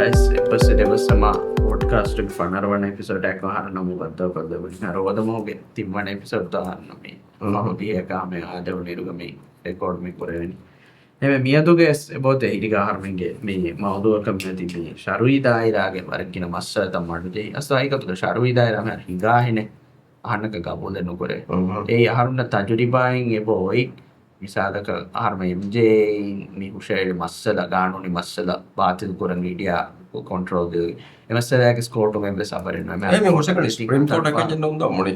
guys, episode sama podcast එක ෆනරවන episode එකක් අහන්න මම වද්දා කරදෙන්නේ නරවදම හොගේ තිම්මන episode දාන්න මේ මම දියකාමේ ආදව නිරුගමේ record මේ කරවෙන්නේ එමෙ මියදුගේ බොතේ ඉතික ආහාරමින්ගේ මේ මවුදුව කම්යුනිටි මේ ශරුයි දායිරාගේ වරකින මස්ස තමයි අසයිකතුද ශරුයි දායිරා මම හිගාහිනේ අහන්නක ගබොල නුකරේ ඒ ආහාරුන්න තජරිබායින් එබෝයි misalnya ke arma MJ mi usai masala ganoni masala batil kurang media control de masala ke score to member sabarin na me hosa kan supreme court ka jenda unda moni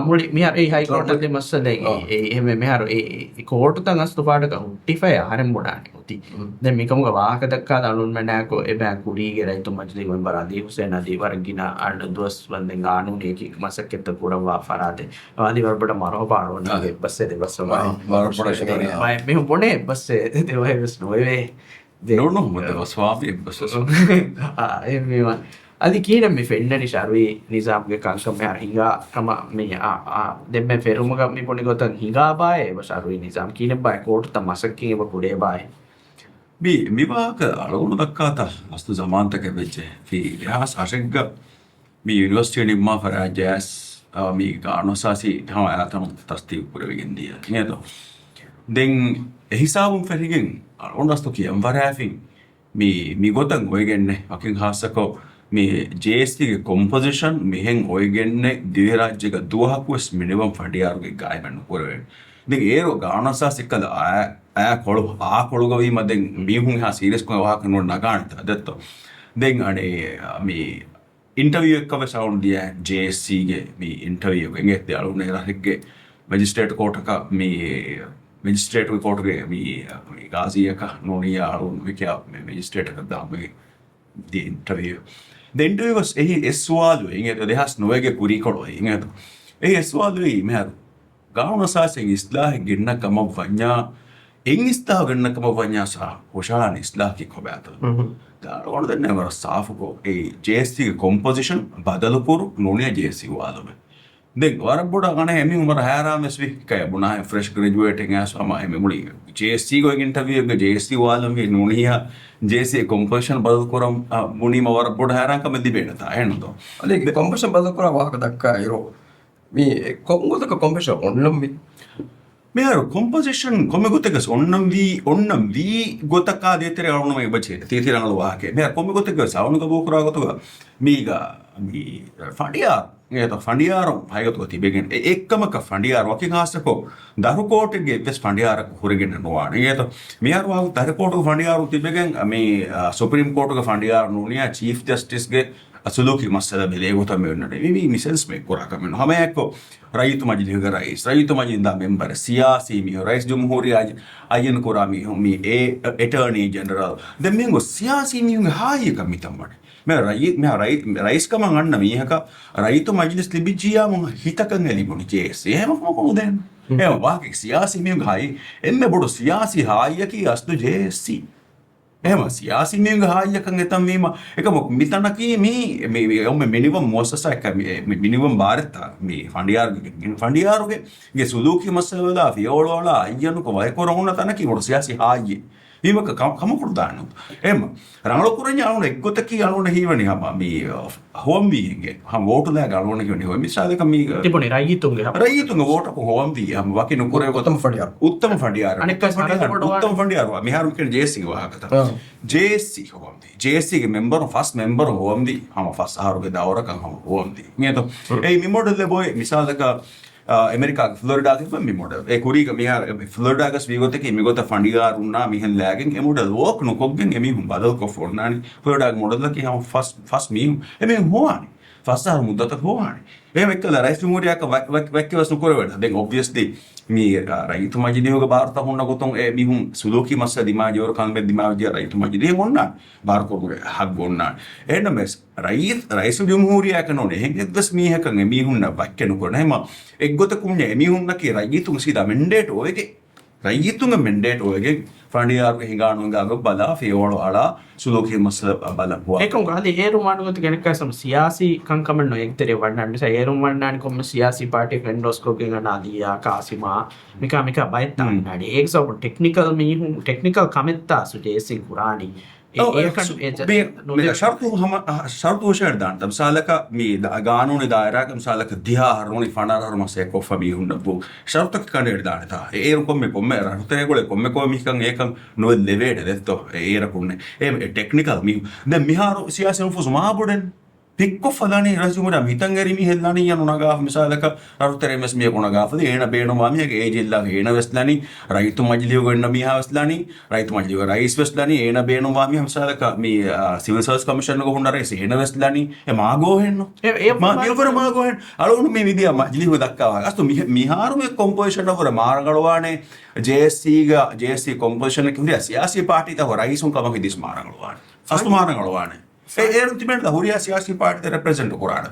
muli mi har high court de masala me me har court ta ngas to pada ka utify haram bodani uti den mi kamuga wahaka dakka dalun mena ko e bank uri ge rai to majli member adi husain adi wargina and dos banden ganoni ki masaketta kura wa farade adi warbada maro paaro na basse de basso मैं बोने बस से ते वह बस no way no मतलब स्वामी बस मैं अदी कीना मी फेन्ननी शारवी निजाम के कांकम में हिंगा कमा में दे मैं फेरुम का मी बोने को तक हिंगा बाय बस शारवी निजाम कीने बाय कोट तमासक की वो पुड़े बाय मी बाक alun dakata astu zaman tak beche fi ya sashega mi university ni ma fara jazz mi gaano sasi thama atam tasti pure india nedo den hisabun ferigen onasto ki amvarafin mi gotan oigenne akin hasako mi JST ge composition mi hen oigenne divirajje ga duhakus minimum fadiyar ge gaiman pure den ero gaano sasi kala kolu gavi maden mi hun ha serious ko wa kan naganta datto den ane mi interview ekkawe sound dia JSC ge mi interview ge ngette alun era hegge magistrate court ka mi magistrate court ge mi gaziya ka noniya alun vikya magistrate ka dame the interview was ehi eswalu ingete dehas novege puri kodo ingete ehi eswalu meharu gauna sasen islah ginna kama vanya engista ginna kama vanya sa hoshan islah ki khobata दारों ने never साफ को ए JSC के composition बदल पुरु Noniya JSC वालों में देख वार बुढ़ा गाने हमें उम्र है आराम में स्वी क्या बुना है fresh graduating है सो हमारे में मुड़ी JSC को एक interview के JSC वालों में नोनिया JSC composition बदल पुरम मुनी में वार बुढ़ा है आराम का में दिबेट था है ना तो लेकिन composition बदल पुरा वाह का धक्का इरो मी कौन को तो composition ऑनलाइन भी मेहर composition komme gotegas onnam vi gotaka detere alunu me bache titirangalu wahake meher komme gotegas saunu ga bokura gotuga miga mi fandiyar ngeto fandiyar haygotu tibegen ekkama ka fandiyar wakin hasako daru court ge ves fandiyar horigen nowa ngeto meher wa daru court fandiyar tibegen mi supreme court ga fandiyar nuniya chief justice ge असुलोकी मसला बेले गोता में उन्नड़े भी मिसेंस में कोरा का में हमें एक को राइट मजिद होगा राइट मजिद दा मेंबर सियासी में राइस जमहूरी आयन कोरा में मी अटॉर्नी जनरल द मेंगो सियासी में हाई का मितमड़ मैं राइस का मंगन नमी है का राइट मजिद लिबिजिया मंग हिता का नेली बोनी जेसे है मको को देन है वाके सियासी में हाई एम्मे बड़ो सियासी हाई की अस्तु जेसी එහෙම සියාසි මියුග හායිය කන් එතම් වීම එක මොක මිතනකී මේ ඔmme මිනිවම් මොසස එක මිනිවම් බාරතා මේ ෆන්ඩියාරුගේ ගේ සුලූකි මසවලා ෆියෝලෝලා අයියනු කො වය කොරොන්න තනකී මොර සියාසි හායිය වීමක කම කු르දානු එහෙම රංගල කුරඤ්ඤ අනුන එක්ගොතකී අනුන හීවනි හම මේ හොම් වීගේ හම වෝටු ලා ගලවන කියනි ඔය මිසාලක මේ තිබුණේ රයිතුන්ගේ වෝට කො හොම් වී හම වකිනු කරේ උත්තම ෆන්ඩියාර අනෙක් උත්තම ෆන්ඩියාර මිහාරු කියන JSC වහකට JSC හොම් වී JSC ගේ member first member හොම් වී හම first ආරුගේ දවරක හම හොම් වී නියතෝ ඒ මි මොඩල් ලේ බොයි මිසාලක अमेरिका फ्लोरिडा के मी मॉडल ए कुरी का मियार फ्लोरिडा का स्वीगोते की मिगोता फंडियार उन्ना मिहन लैगिंग ए मॉडल वोक नो कोगिंग ए मी हम बादल को फोरनानी फ्लोरिडा मॉडल की हम फर्स्ट मी ए मी होआनी फर्स्ट आर मुद्दा तक होआनी ए मेकला राइस मेमोरिया का वक वस नो कोरेवेड देन ऑब्वियसली मी राइट मजिदी होगा भारत होना गोतों ए मी हम सुलोकी मस्सा दिमाग और खान में दिमाग जे राइट मजिदी होना बार को हक गोना ए न मेस राइस जमहूरिया कनोने हेंगे दस मी है कंगे मी हुन वक नो कोने म एक गोत कुमने मी हुन की राइट सीधा मैंडेट होएगे राइतुंग मैंडेट होएगे फंडियार के हिंगाणुंगा गो बला फियोलो आला सुलोकी मसल बला हुआ एकम गाली हेरु मानुगत केनक सम सियासी कंकमन नो एकतरे वडनांड से हेरु वडनांड कोम सियासी पार्टी फेंडोस को गेंगा नादिया कासिमा मिका बैता नाडी एक सब टेक्निकल मी हूं technical कमेत्ता सुजेसी Kurani شرط وشردان تمثالك مي قانون دائرة مثالك ديها هروني فانا هرم سيكو فبيهم نبو شرطك كان يردان تا كم راه تقول كم ميكان يكان نو ليفيد دتو كونه تكنيكال مي ميهارو سياسي نفوس ما بدن Pikko falani rasumura mitangari mi hellani yanunaga misalaka arutere mes mi konaga fadi ena beenu mami ge ejilla ena weslani raitu majliyo gonna mi hawaslani raitu majliyo rais weslani ena beenu mami misalaka mi civil service commission go hunna rais ena weslani e mago henno ma evara mago hen alunu mi vidiya majliyo dakkawa astu mi haru me composition over marangalwane JSC composition ke huriya siyasi party ta raisun kamaki dis marangalwane astu marangalwane ultimate the Huria Siasi party the represent Kurana.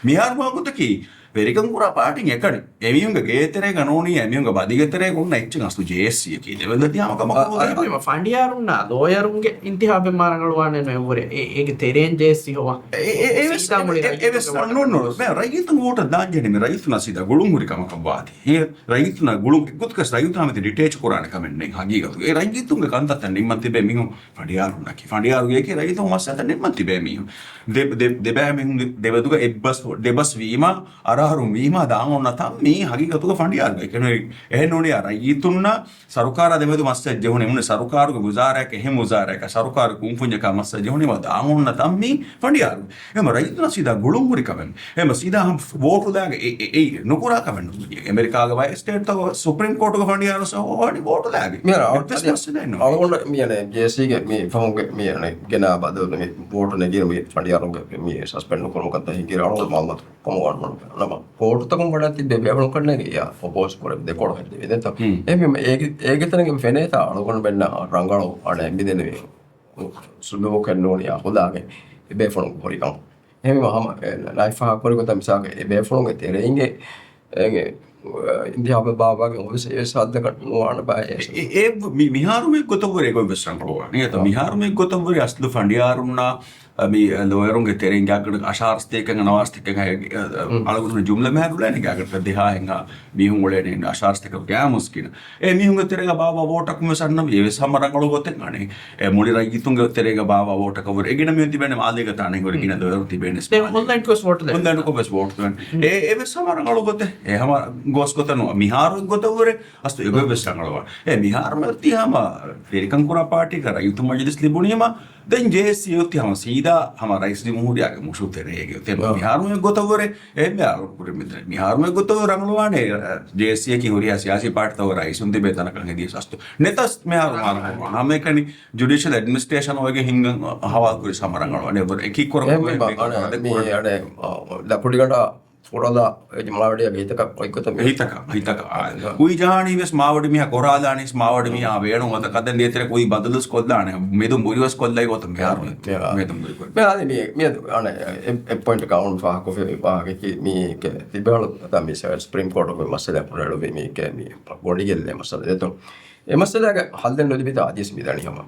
Mihar Magutaki, very Kura party, Ekani, Emiunga Gatere, Ganoni, Emiunga Badigatere, Gunaching us to JSC, level the Yamaka. Fandiaruna, lawyer inti have Marangawan and over Terrain JSC. No, Raitan water dungeon, Raituna see the Gulumurikama Kabati. Here, Raituna Gulum, good cast Raitan with the detached Kurana coming, Hagiga, Raitunga Kanta and Nimantibeming, Fandiarunaki, Fandiaru, Raitan was at the Nimantibeming. They were doing a bus, the bus Vima, Ararum Vima, down on Natami, Hagiga to the Fandiar, Enonia, Raituna, Sarukara, the Medu Master Jonim, Sarukar, Guzarek, Hemuzarek, Sarukar, Kumpunjaka Master Jonim, down on Natami, Fandiar. Raituna see the Gulumurikaman, Emasida vote to the Nukura Kavan, America by state of Supreme Court of Fandiar, so what vote to that? I want me and JC get me, found me and Gena, but the vote and again me, Fandiar, me suspend Nuka, he get out of Malma, come on, Port to convert the Bevel Cornelia, for both for the court. Everything in Feneta, I want to be Rangalo or a midday. Sumo can know ya, Hodage, a bay from Horicon. Life Corrigotam Saga, a bay from a terrain. India Baba was at the one by Miharu got over a good Sanko. Miharu got over Aslu Fandiaruna. Lowerung getting Ashar taken and ours taking Jumla Marulan Gagger, the high being in Ashar stick of Gamuskin. A Munga Terega Baba water Kumasanam, Samarango Tekani, a Murira Gitunga Terega Baba water cover again a Muntiban Aligatani or again the Tibenis. They will then cost water. Then the Cobus water. A Samarango, a Hammer Goscotano, Miharu got over it as to a Sangalova. A Mihar Tiama, very Kankura party, Rayutumajis Libunima. Then JSC Sida, Hamarais di Muria, Mushutere, Miharu got over it, Miharu got over Ramluane, JSC Huria, Siasi part of Rice, and the Betanakangis. Netas Meharu, American judicial administration, or Hingan, how could Samarang or whatever, a kick or the Pudigata. For all the Maudi Hitaka. We Jani was Maudimia, Korala, and his Maudimia, Vero, the Katan Letter, we Badalus Kodan, Medum Murios Kodai, what the a point account for me, develop the Supreme Court of Masala, me, body Masalato. A Masala Halden Lodibita, this Midanium,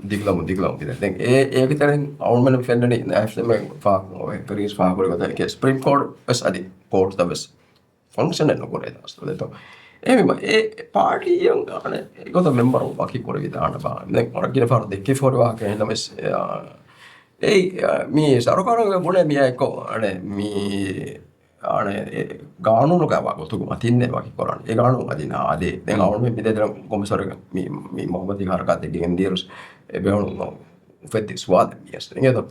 Diglom, I think everything, our man offended in National Far, Paris Far, Supreme Court, as a court that was functioning. Anyway, a party young got a member of Waki Korivita, or give for the Kifor and me, Sarokara, me, I go, me. Garno Gava to Matine Vakikoran, Egano Adina, they are maybe the commissary, me, Mombati Haraka, the game deals, a beon fetty swat, yes, together.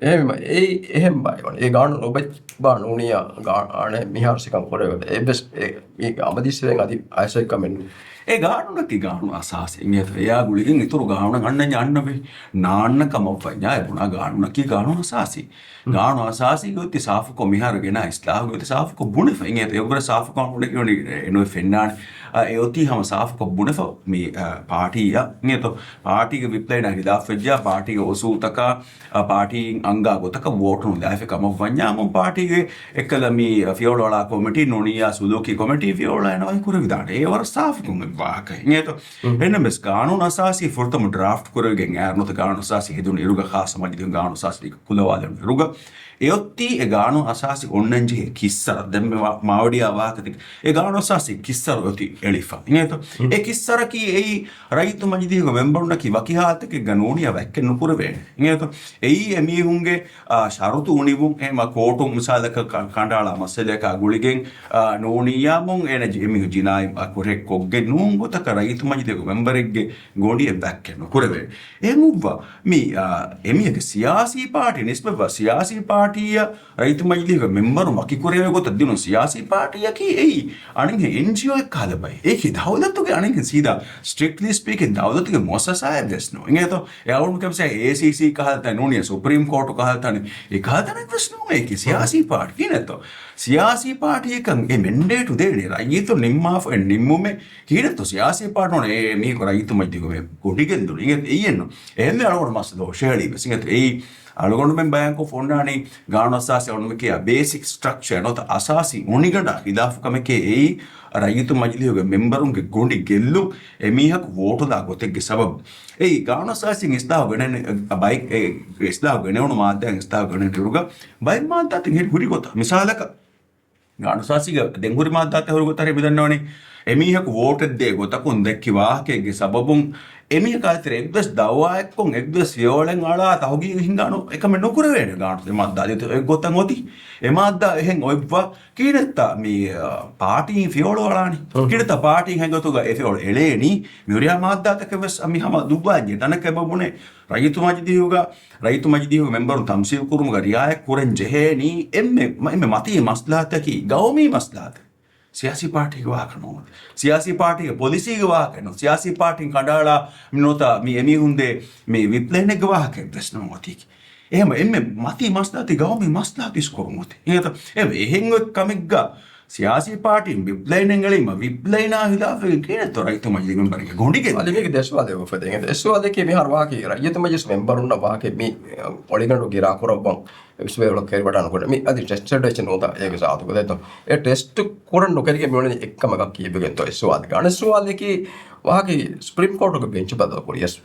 Him by one, a garden of Barnonia, Garne, Miharsikam forever, a best Amadis, I say come in. A garden of Tigano assassin, yet Yagulin to Garna and Yanavi, Nana come up by Yabuna Garna, Kigano assassin. Garno assassin got the Safco Mihar again, I slab with the Safco Bunifing at over Safco, Finland, Eoti Hamasafco Bunifa, me party, near the party we played at Hidafeja, party Osutaka, a party Anga, Gotaka, water on the Africa of Vanyam, party, Ekalami, Fiola committee, Nonia, Suluki committee, Viola, and I could have that. They were Safco. Nieto, enemies Gano Assassi for them draft Kurgan, not the Garno Sassi, Hidun Ruga Hasamadi Gano Sassi, Kulawa, Ruga, එයොත්ති ඒ ගානු අසාසි ඔන්නන්ජි කිස්සර දැන් මාවඩියා වාකති ඒ ගානු අසාසි කිස්සර යොති එලිෆා ඉනේතෝ ඒ කිස්සර කි ඒ රයිතු මජිදිහක මෙම්බරුණ කි වකිහාතක ගනෝනිය වැක්ක නුපුර වේ ඉනේතෝ එයි එමිහුන්ගේ ශරුතු උනිවුන් එම කෝටු මුසාලක කණ්ඩාලා මස්සලක ගුලිගෙන් නෝනියාමුන් එන ජෙමිහු ජිනායි අකුරෙක් කොග්ගේ නුන් ගොතක රයිතු මජිදිහක මෙම්බරෙක්ගේ ගෝඩිය වැක්ක නුපුර වේ එමුවා මේ එමිහක සියාසී party නිස්බව සියාසී පාටිය රයිතු මජිදිහක මෙම්බරු මකිකුරේ ගොත දිනු සියාසී පාටිය කි එයි අනිගේ එන්ජිಒ එක කාලබයි ඒකේ දවලතුගේ අනිගේ සීදා ස්ට්‍රික්ට්ලි ස්පීකින් දවලතුගේ මොසසාය දෙස්නෝ ඉංගේතෝ එවුන් කම්සේ ACC කහල්ත නෝනිය සුප්‍රීම් කෝර්ට් කහල්තනේ ඒ කහල්තන ප්‍රශ්නෝ ඒකේ සියාසී පාටි කිනතෝ සියාසී පාටි එකන් ඒ මෙන්ඩේට් දෙන්නේ රයිතු නිම්මාෆ නිම්මුමේ කිනතෝ සියාසී පාටනෝ ඒ මේ රයිතු මජිදිහක මේ කොඩිගෙන් දුනි එයියන්නෝ එහෙම අලවර මස් දෝ ෂෙලි බසින්ගත ඒ අලගොන්ඩුමෙන් බයංකෝ ෆොන්නානි ගානු අසාසි ඔන්නමකේ බේසික් ස්ට්‍රක්චර් නොත අසාසි උනිගඩ ඉදාෆුකමකේ ඒ රයිතු මජිදිහක මෙම්බරුන්ගේ ගොඩි ගෙල්ලු එමිහක් වෝටු දා ගොතෙක්ගේ සබබ ඒ ගානු අසාසින් ඉස්දාව ගණන බයික් ඒ ඉස්දාව ගණවුණු මාධ්‍යයන් ඉස්දාව ගණන රුග බයික් මාධ්‍යයන් හෙට හුරි ගොත මිසාලක ගානු අසාසිග දෙංගුරි මාධ්‍යයන් හුරි ගොත හරි බෙදන්නවනේ එමිහක් වෝට් දෙය ගොතකුන් දැක්කි වාහකයේ සබබුන් එමිහ කාතර එක්දස් දව්වායක්කොන් එක්දස් වියෝලෙන් අලා තහුගී හිංගානු එකම නොකර වෙන ගානු එමද්දා දෙත ගොතන් ඔති එමද්දා එහෙන් ඔයවා කීනත්තා මේ පාටින් ෆියෝල වලානි කීනත්තා පාටින් හැංගතුග ඒ ෆියෝල එලේනි මිරියා මාද්දාතකවස් අමි හම දුබ්බාජේ තනක බබුනේ රයිතු මජිදිහුග මෙම්බරු තම්සීල් කුරුමුග රියායක් කුරෙන් ජෙහෙනි එම්මෙ මතී මස්ලාතකි ගෞමී මස්ලාත සියාසී පාටික වාකනෝ සියාසී පාටික පොලිසියක වාකනෝ සියාසී පාටින් කඩාලා මිනෝතා මේ එමිහුන්දේ මේ විප්ලවණක වාකේ ප්‍රශ්න මොතික එහෙම එම්මෙ මතී මස්ලාති ගෞමී මස්ලාති ස්කොරුමොති එහෙත එහෙන් කමෙග්ගා සියාසී පාටින් විප්ලවණෙන්ගලින්ම විප්ලවණා හිදාෆේ කියන රයිතු මජිදි මෙම්බරක ගොඩිගේ අලිමේක දේශවාදේ වෆදේ දේශවාදේ කේ විහාර වාකේ රයිතු මජිස් මෙම්බරුන්න වාකේ මේ ඔලිගන්ඩු ගිරා කරබම් විශ්වවල කෙරවටන කොට මේ අදි ටෙස්ට් ඩෙෂන් උදා ඒක සාතුක දෙතෝ ඒ ටෙස්ට් කරන්න නොකරිගේ මෙවලනේ එක්කම එකක් කියබෙගෙන් තෝ ස්වාද ගන්න ස්වාදේ වාකේ ස්ප්‍රීම් කෝර්ට් එක බෙන්ච් බදව කොරියස්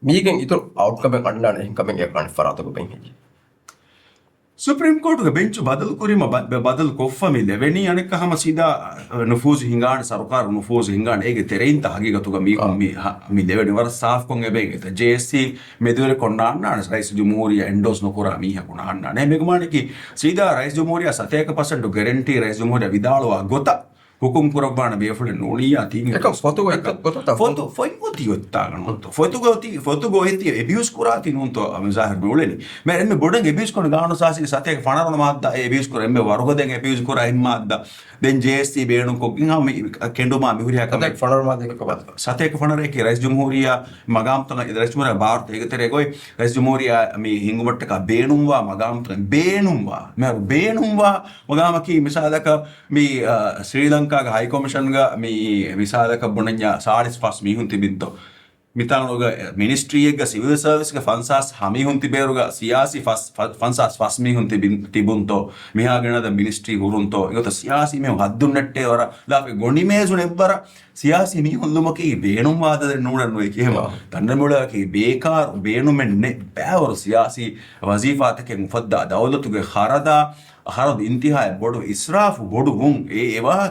මීගෙන් ඉතුරු අවුට්කම් එක ගන්න නැහැ කමෙන් එක ගන්න ෆරාතක බෙන්ච් ಸುಪ್ರೀಂ ಕೋರ್ಟ್ಗೆ ಬೆಂಚ್ ಬದಲು ಕುರಿಮ ಬದಲು ಕೊಫ್ಫಮಿ ಲೆವೆನಿ ಅನೆಕ್ಕ ಹಮ ಸೀದಾ ನುಫೂಜ್ ಹಿಂಗಾಣ ಸರ್ಕಾರ ನುಫೂಜ್ ಹಿಂಗಾಣ ಹೇಗೆ ತೆರೆಯಿಂತ ಹಗಿಗತುಗ ಮಿ ಲೆವೆನಿ ವರ ಸಾಫ್ ಕೊಂಗೆ ಬೇಗೆ JSC ಮೆದುವೆ Kondana rice ಜುಮೂರಿಯ endorse ನಕುರ me ಹಕುಣ ಅಣ್ಣ ನೆ ಮೆಗುಮಾಣಿಕಿ ಸೀದಾ ರೈಸ್ ಜುಮೂರಿಯ 70% ಗ್ಯಾರಂಟಿ ರೈಸ್ ಜುಮೂರಿಯ ವಿದಾಳುವ ಗೊತ್ತ ಹುಕುಂ ಕುರಬ್ಬಾಣ ಬೇಫುಳೆ ನೋಳಿಯ ತೀಂಗ එක ෆොටෝ එකක් ගොතට ಫೋಟೋ ಫೈಮೋತಿ ಗೊತ್ತಾಗಣ ಫೋಟೋ ಎತ್ತಿ ಎಬ್ಯೂಸ್ ಕುರಾತಿ ನುಂತೋ ಮಿಜಾಹರ್ ಬೆಳೆನಿ ಮೆ ಎಮ್ಮೆ ಬೊಡಂಗೆ ಎಬ್ಯೂಸ್ ಕೊಂಡು ಗಾಣು ಸಾಸಿ ಸತ್ಯಕ್ಕೆ ಫಣರಣ ಮಾದ್ದ ಎಬ್ಯೂಸ್ ಕುರ ಎಮ್ಮೆ ವರಗದೆಂಗೆ ಎಬ್ಯೂಸ್ ಕುರ ಹಿಮ್ಮಾದ್ದ ದೆನ್ ಜೆಎಸ್ಸಿ ಬೇಣು ಕೊಗ್ಗಿಂಗ ಕೆಂಡುಮಾ ಮಿಹುರಿಯ ಕಮ ෆනර් මාදේක බද ಸತ್ಯಕ್ಕೆ ಫಣರಕ್ಕೆ ರೈಸ್ ಜುಮೂರಿಯ ಮಗಾಮ್ ತನ ರೈಸ್ ಜುಮೂರಿಯ ಭಾರತ ಹೇಗೆ ತೆರೆಗೋಯ್ ರೈಸ್ ಜುಮೂರಿಯ ಮಿ ಹಿಂಗುಮಟ್ಟಕ ಬೇಣುಂವಾ ಮಗಾಮ್ ತನ ಬೇಣುಂವಾ ಮೆ ಬೇಣುಂವಾ ಮಗಾಮಕಿ ಮಿಸಾಲಕ ಮಿ ಶ್ರೀಲಂಕಾ හයි කොමිෂන්ග මේ විසාලක බුණඥා 45 මිහුන් තිබින්තෝ මිතානෝග මිනිස්ට්‍රියක සිවිල් සර්විස්ක ෆන්සාස් හමිහුන් තිබේරුග සියාසි ෆන්සාස් ෆස් මිහුන් තිබුන්තෝ මිහාගෙනද මිනිස්ට්‍රී හුරුන්තෝ ඉගත සියාසි මෙ හද්දුන්නට්ටේ වර ලාපේ ගොණි මේසුන එබ්බර සියාසි මිහුන්ලුමකී බේනුම් වාද නුණනුයි කියම තන්නමුලකී බේකාර් බේනුමෙන්නේ බෑවර සියාසි වසීෆාතකෙන් මුෆද්දා දවලතුගේ හරදා හරද ඉන්තිහාය බොඩු ඉස්රාෆ් බොඩු වුන් ඒවා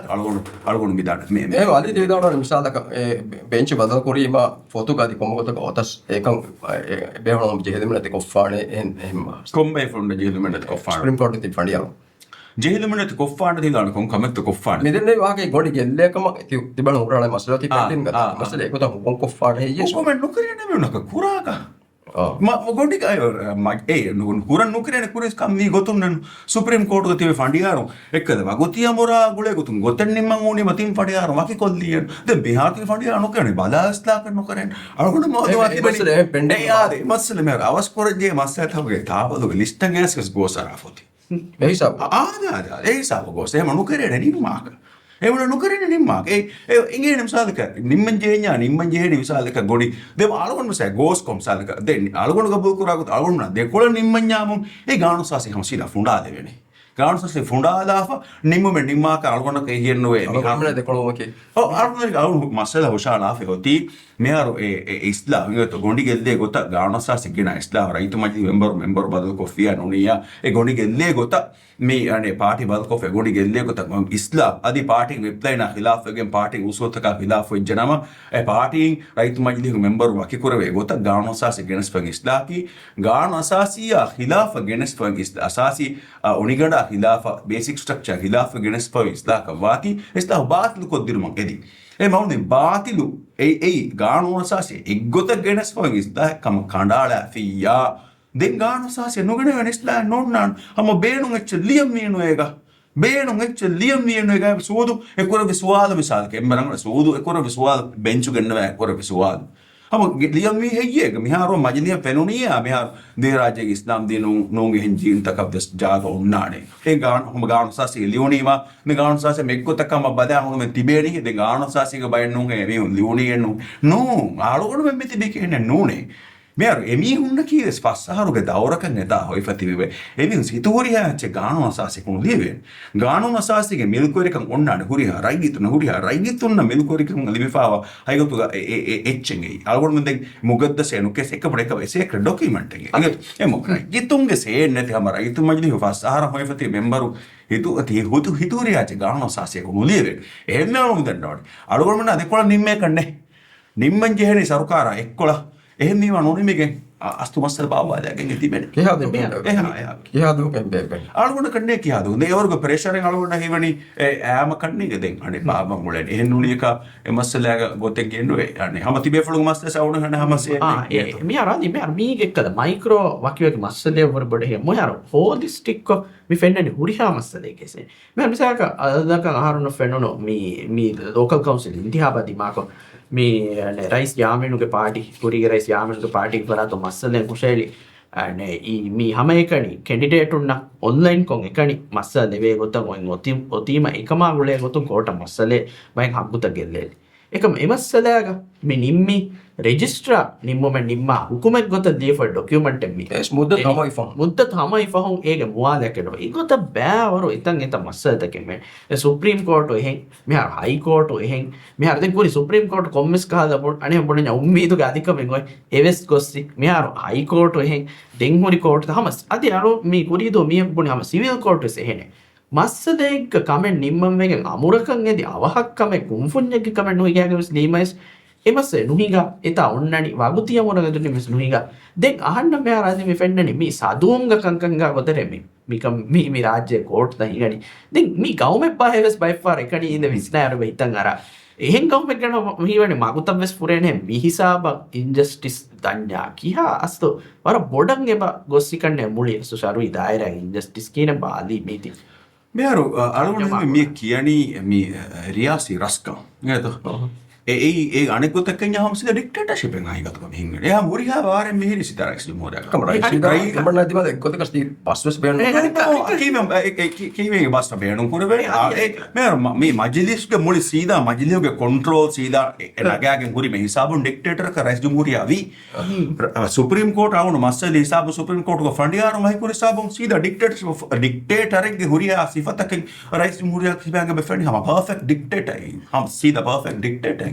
අලගොණු මිදාට මේ ඒ වලි දේදාවන මිසාලක බෙන්ච් බදල් කොරීම ෆොටෝ ගාදි කොමගතක ඔතස් ඒකම් බේහොන ජෙහෙදෙම නැති කොෆානේ එහෙම කොම්බේ ෆොන්ඩ ජෙහෙදෙම නැති කොෆාන ස්ප්‍රීම් කෝර්ට් ඉති ෆණ්ඩියා ජෙහෙදෙම නැති කොෆාන තිදාන කොම් කමෙත් කොෆාන මෙදෙන්නේ වාගේ ගොඩි ගෙල්ලේකම තිබන උරාලේ මසලති පෙන්දින් ගත මසලේ ඒකත කොම් කොෆාන හේයේ කොමෙන් නුකරිය නෙමෙන්නක කුරාකා ගොඩි ඒ හුරන් නුකරන කුරස් කම්වී ගොතුන්නන් සුප්‍රීම් කෝර්ට් ගතිවේ ෆණ්ඩියාරු එක්කද වගොතිය මොරා ගුලේ ගොතුන් ගොතෙන් නිම්මන් ඕනි මතින් ෆඩියාරු වකි කොල්ලියන් දැන් බිහාරති ෆණ්ඩියාරු නොකරනේ බලාස්ලා කරන නොකරන අරගොඩ මොදවත් මසලේ පෙන්ඩේ යාදේ මසලේ මෙර අවස් කොරජේ මස්සත් හවගේ තාවලු ලිස්ට් ගෑස්කස් ගෝසරාෆොති ඒ හිසාව ඒ හිසාව ගෝස එහෙම නොකරේ නිම්මාක එවල නොකරන නිම්මාක ඒ ඉංගේ නිම්සාලක නිම්මන් ජේහෙනි විසාලක ගොඩි දෙව අලගොන් මස ගෝස් කොම් සාලක දෙන්න අලගොන් ගබුල් කුරාගුත් අලගොන් දෙකොළ නිම්මන් ඥාමුන් ඒ ගානු සාසි හම සීලා ෆුණා දෙවෙනේ ගාන සාසි ෆුණාදාෆ නිම්ම නිම්මාක අලගොන්න කහියන්නේ අලගොන්න දෙකොළොමකේ අලගොන්න මස්සල හොෂාලාෆේ හොති මෙහරු ඉස්ලාම් ගත ගොඩි ගෙල්ලේ ගොත ගාන සාසි කියන ඉස්ලාම් රයිතු මජි මෙම්බර් බදල් කොෆියා නොනියා ඒ ගොඩි ගෙල්ලේ ගොත මේ අනේ පාටි බදල් කොෆේ ගොඩි ගෙල්ලේ ගොත ඉස්ලාම් අදි පාටි වෙබ්ලයින ඛිලාෆගෙන් පාටි උසෝතක ඛිලාෆ වෙජනම ඒ පාටි රයිතු මජි මෙම්බර් වකි කරවේ ගොත ගාන සාසි ගෙනස් පං ඉස්ලාකි ගාන අසාසියා ඛිලාෆ ගෙනස් පං ඉස්ලා අසාසි උනිගඩ ඛිලාෆ බේසික් ස්ට්‍රක්චර් ඛිලාෆ ගෙනස් පං ඉස්ලාක වාති ඉස්ලා බාතිල් කොද්දිරුම එදි ඒ මවුනේ බාතිලු ඒ ගාන අසාසි එක්ගොත ගෙනස් පං ඉස්ලා කම කණ්ඩාලා ෆියා දෙන් ගාන අසාසි නොගෙන වෙනස්ලා නොන්නන් හම බේනුන් එච්ච ලියම් මියනු එක බේනුන් එච්ච ලියම් මියනු එක සෝදු එකොර විසවාද විසාලක එම්බරංග සෝදු එකොර විසවාද බෙන්චු ගන්නව එකොර විසවාද हम लियम मी है ये मिहारो मजलिया फेनुनिया मिहार दे राज्य इस्लाम दे नोंगे हिंजीन तक अब दस जाग उन्नाने ए गान हम गान सासी लियोनी मा ने गान सासे मेको तक हम बदा हम में तिबेनी दे गान सासी के बाय नोंगे मी लियोनी नो आलोगण में मिति बेके ने नोने මෙයාර එමිහුන්න කීස් පස්සහරුගේ දවරක නෙදා හොයි ෆතිවේ එමිහුන් සිතුරියා ච ගානෝ අසාසිකුන් ලිවෙන් ගානෝ අසාසිගේ මිල්කොරිකන් ඔන්නාන හුරියා රයිගිතුන්න මිල්කොරිකන් ලිවිෆාව හයිගතු එච්චෙන්ගේ අලගොන් මෙන් මුගද්දසේ නුකෙස් එක බඩේක වෙසේක ඩොකියුමන්ට් එක අග එමො ගිතුන්ගේ සේ නැති හම රයිතු මජලි පස්සහර හොයි ෆති මෙම්බරු හිතුරියා ච ගානෝ අසාසිකුන් ලිවෙන් එන්නේ මොකදන්නවද අලගොන් මෙන්න අදකොළ නිම්මේ කන්නේ නිම්මන් ජෙහෙනි සරුකාර එක්කොළ එහෙම මේවා නොනිමෙගෙන් අස්තු මස්සල බාවාදයෙන් ඉතිබෙන කියාද කියාද බෙබෙ අලගොන්න කන්නේ කියාද නේ ප්‍රෙෂරෙන් අලගොන්න හිවනි ඈම කන්නේ දෙන් අනේ බාබන් මුලේ එහෙන් නුනියක එමස්සලෑග ගොතෙන් ගෙන්නුවේ අනේ හැම තිබේ ෆලුග මස්ත සවුන හන හැමසේ මේ අරදි මේ අර මීගෙක්කද මයික්‍රෝ වකිවක මස්සලේ වර බඩ හේ මොහර හෝදි stiff mi fennani huriha masale kese me misaka adaka aharuna fennono mi local council intihabadi mako mi rice yamenuge party hurige rice yamenuge party barato masale kusheli ane I mi hama ekani candidate unna online kon ekani masale ve gotta goin otima ekama gule gotun kota masale bain habbuta gelle ekam emasalaga mi nimmi registrar nimmo nimma hukumet gota defa document emmi es mudda thamai fahon ege muada kedo igota bævaru itan eta masada kemme supreme court ehen mehar high court ehen mehar den kuri supreme court commerce kahada bod ane bodnya ummeedu ga adikam engoi eves gossi mehar high court ehen den hori court hamas adi aro mi kuri do mi boni hama civil court se hene massadek kamen nimmam wegen amurakan edi awahak kame kumfunyage kamen no igage vis limais එමස්සේ නුහිගා එතා ඔන්නනි වගුතිය මොනගදුනි මිස් නුහිගා දෙන් අහන්න මෙයා රාජි මි ෆෙන්නනි මි සදුංග කංකංගා ගොතරෙ මි රාජ්‍ය කෝට් දහිගනි දෙන් මි ගවුමෙ පහෙවස් බයි ෆාර එකනි ඉඳ විස්නාර වෙයිතන් අර එහෙන් ගවුමෙ ගන මීවනේ මගුතම් වෙස් පුරේනේ මිහිසාබ ඉන්ජස්ටිස් දඤ්ඤා කිහා අස්තෝ වර බොඩන් එබ ගොස්සිකන්නේ මුලි සුසාරු ඉදායරන් ඉන්ජස්ටිස් කියන බාලි මීති මෙහරු අලුණ මේ කියනි මේ රියාසි රස්කම් නේද ඒ අනෙකුතකෙන් යහමසිද ඩික්ටේටර්ෂිප් එකෙන් අයිගතකම හින්ගනේ එයා මුරිහා වාරෙන් මෙහෙරි සිතරක්ස් මොඩක් කමරයි කමරයි නැති බද එක්කොතක ස්ටී පස්වස් බේන කීමේ බස් බේනුම් කුරවේ මේ මජලිස්ගේ මුලි සීදා මජලිස්ගේ කන්ට්‍රෝල් සීදා එනගාගෙන් කුරි මේ හිසාබුන් ඩික්ටේටර් ක රයිස් ජම්හූරියා වි සුප්‍රීම කෝට් ආවුන මස්සලි හිසාබු සුප්‍රීම කෝට් ක ෆන්ඩියාර මහි කුරි හිසාබුන් සීදා ඩික්ටේටර්ගේ හුරියා සිෆතකෙන් රයිස් ජම්හූරියා කිබෑගේ බෙෆෙන්ඩි හම පර්ෆෙක්ට් ඩික්ටේටර් හම සීදා පර්ෆෙක්ට් ඩික්ටේටර්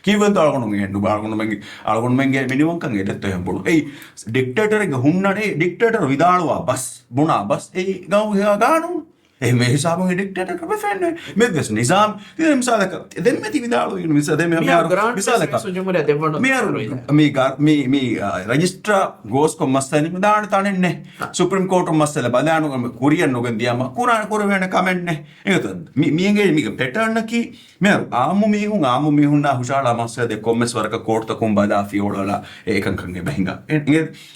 කීවන්ත අලගොනුගෙන් නුබාලගොනුමගේ අලගොනුමගේ මිනිවංකන් එදෙත් එහෙම්බුණු ඒ ඩික්ටේටර්ගේ හුන්නනේ ඩික්ටේටර් විදාලවා බස් බුණා බස් ඒ ගාව ගානු ඒ මේ හිසාබුගේ ඩික්ටේටර් කබෙෆෙන්නේ මෙදස් නිසාම් තින මිසාලක දෙම්මෙති විදාලෝ ඉන්න මිසා දෙම මිසාලක සුජුමරේ දෙවන මේ රජිස්ට්‍රා ගෝස් කො මස්සනි දාන තනෙන්නේ සුප්‍රීම කෝට් මස්සල බදානු කුරියන් නොගෙන් දියම කුරාන කුර වෙන කමෙන්නේ ඒකත් මියගේ මික පැටර්න් කි මේ ආමු මිහුන් හුෂාලා මස්සල දෙ කොම්මස් වරක කෝට් තකුම් බදා ෆියෝලලා ඒකන් කන්ගේ බහින්ගා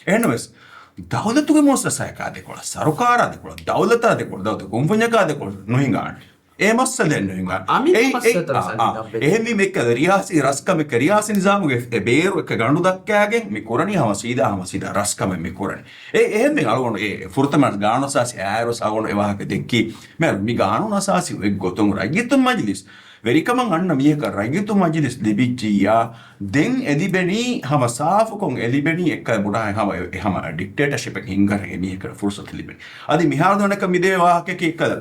එනවස් දවලතුගේ මොස්සසය කාදෙකොළ සරුකාරාදෙකොළ දවලතාදෙකොළ දවත කුම්පුඤ්ඤකාදෙකොළ නොහිඟාන් ඒ මස්සලෙන් නොහිඟාන් එහෙමි මෙක්ක රියාසි රස්කම එක්ක රියාසි නිසාමුගේ ඒ බේරු එක ගණ්ඩු දක්කයාගෙන් මේ කුරණි හම සීදා රස්කම මේ කුරණි ඒ එහෙමි අලගොන ඒ ෆුර්තමන් ගානොසාසි ආයරොස් අගොන එවාහක දෙක්කි මේ ගානොනසාසි එක් ගොතුන් රජිතුන් මජ්ලිස් වෙරිකමන් අන්න මියක රජතු මජලිස් දෙබිච්චියා දෙන් එදිබෙනි හම සාෆකොන් එලිබෙනි එක්ක බුඩා හම ඩික්ටේටර්ෂිප් එක හිංගර මියක ෆුර්සත් ලිබෙනි අදි මිහාරදනක මිදේවාහකක එක්කද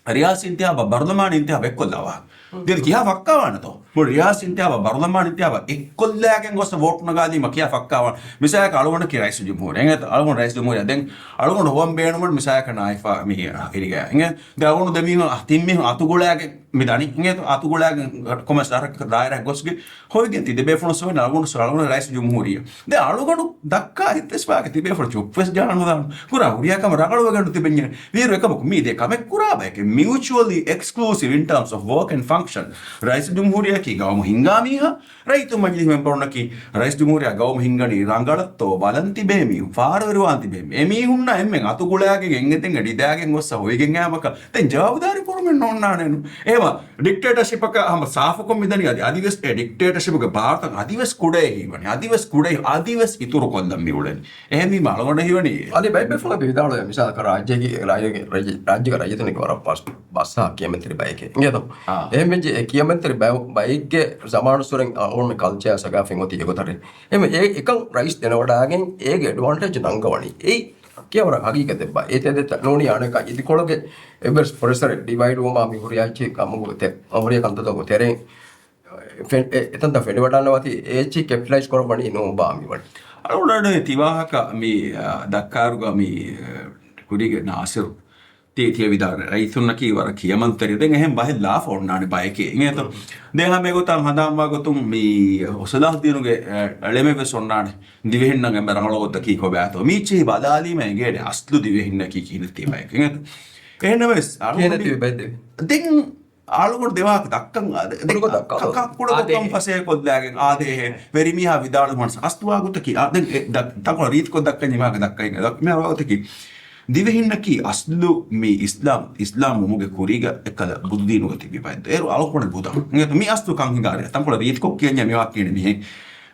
ರಿಯಾಸ್ ಇಂತ್ಯಾವ ಬರ್ಲಮಾನ್ ಇಂತ್ಯಾವ ಎಕ್ಕೊಲ್ಲವ ದಿಲ್ ಕಿಯಾ ಫಕ್ಕಾವಾನ ತೋ ಬುಡ್ ರಿಯಾಸ್ ಇಂತ್ಯಾವ ಬರ್ಲಮಾನ್ ಇಂತ್ಯಾವ ಎಕ್ಕೊಲ್ಲಾಗೆ ಗೊಸ ವೋಟ್ ನಗಾದಿ ಮಕಿಯಾ ಫಕ್ಕಾವ ಮಿಸಾಯಕ ಅಳವಣ ಕಿ ರೈಸ್ ಜುಮೂರ್ ಹೆಂಗ ಅಳವಣ ರೈಸ್ ಜುಮೂರ್ ದೆನ್ ಅಳವಣ ಹೋಮ್ ಬೇಣ ಮಡ್ ಮಿಸಾಯಕ ನಾಯಿಫಾ ಮಿ ಇರಿಗೆ ಹೆಂಗ the ಅಳವಣ ದಮಿ ತಿಮ್ಮಿ ಅತುಗುಳಾಗೆ midani inget atugulag komas daira gosge hoige ti de befono so na algon so algon rais jumhuriya de alugonu dakka hittes paake ti befono chupes janu dan kura uriya kam ragalu gandu tibenya viru ekam mi de kam kura ba ke mutually exclusive in terms of work and function rais jumhuriya ki gawm hingami ha raitu majlis member naki rais jumhuriya gawm hingani rangalatto balanti bemi faarweru anti bemi emi hunna emmen atugulage engeten edidagen gossa hoigen amaka den jawabdari porumen nonna nenu dictatorship ಹಮ ಸಾಫಕೊ ಮಿದನಿ ಅದಿವೆಸ್ dictatorship Bharat ಅದಿವೆಸ್ ಕುಡೆ ಹಿವನಿ ಅದಿವೆಸ್ ಕುಡೆ ಅದಿವೆಸ್ ಇತುರು ಕೊಂದಮ್ಮಿ ಉಳನಿ එහෙම මලගොඩ හිවනි අද බයිබල් ෆල විදාල මිසාල රාජ්‍යක රජතනික වර බස්සා කියමන්ත්‍රි බයිකේ නේද එහෙම මේ කියමන්ත්‍රි බයිකේ සමානුසුරෙන් ඕන කල්චර් සගාෆින් ඔති එකතරේ එහෙම ඒ එකන් රයිස් දෙනවඩාගෙන් ඒගේ ඇඩ්වාන්ටේජ් නංගවණි ඒ කියවර හගීකත බා ඒතෙද නෝනි අනක ඉදිකොළගේ එබස් පොරසර ඩිවයිඩ් වුමා මි හොරියාචි කමුගත හොරිය කන්තතක තෙරෙන් එතන්ද ෆෙඩවඩන්නවති ඒචි කැපිටලයිස් කරවණි නෝ බාමි වණි අලුඩ තිවාහක මේ දක්කාරුග මේ කුඩිගේ නාසිරු තේ විදාර රයිතුන්නකී වර කියමන්තරි දෙන් එහෙන් බහෙ ලාෆ් ඔන්නානි බයකේ ඉංගේත දෙහා මේ ගොතන් හදාම්වා ගොතුම් මේ ඔසලාහ දිනුගේ එළෙමෙ සොන්නානි දිවෙහින්නන් එම්බ රංගලොත් කී කොබෑතෝ මීචි බදාලි මේගේ අස්ලු දිවෙහින්නකී කීන තිබයි ඉංගේත එහෙනවස් කියනති බෙද දෙන් ආලුගොඩ දෙවාක දක්කන් කකුඩකොම් පසේ කොද්දාගෙන් ආදේ වෙරිමිහා විදාල මනස අස්තුවාගුතකි ආදෙන් තකොල රීත් කොද්දක්ක නිමාක දක්කයි දක්මේ රවතකි දිවෙහින්නකි අස්ලු මේ ඉස්ලාම් මුගේ කුරීග එකල බුදු දිනුක තිබිපයිද ඒ අලකොණ බුදා නේද මේ අස්තු කන් හිඟාරය තම්කොල රීත් කොක් කියන්නේ මේවා කියන්නේ මෙහෙ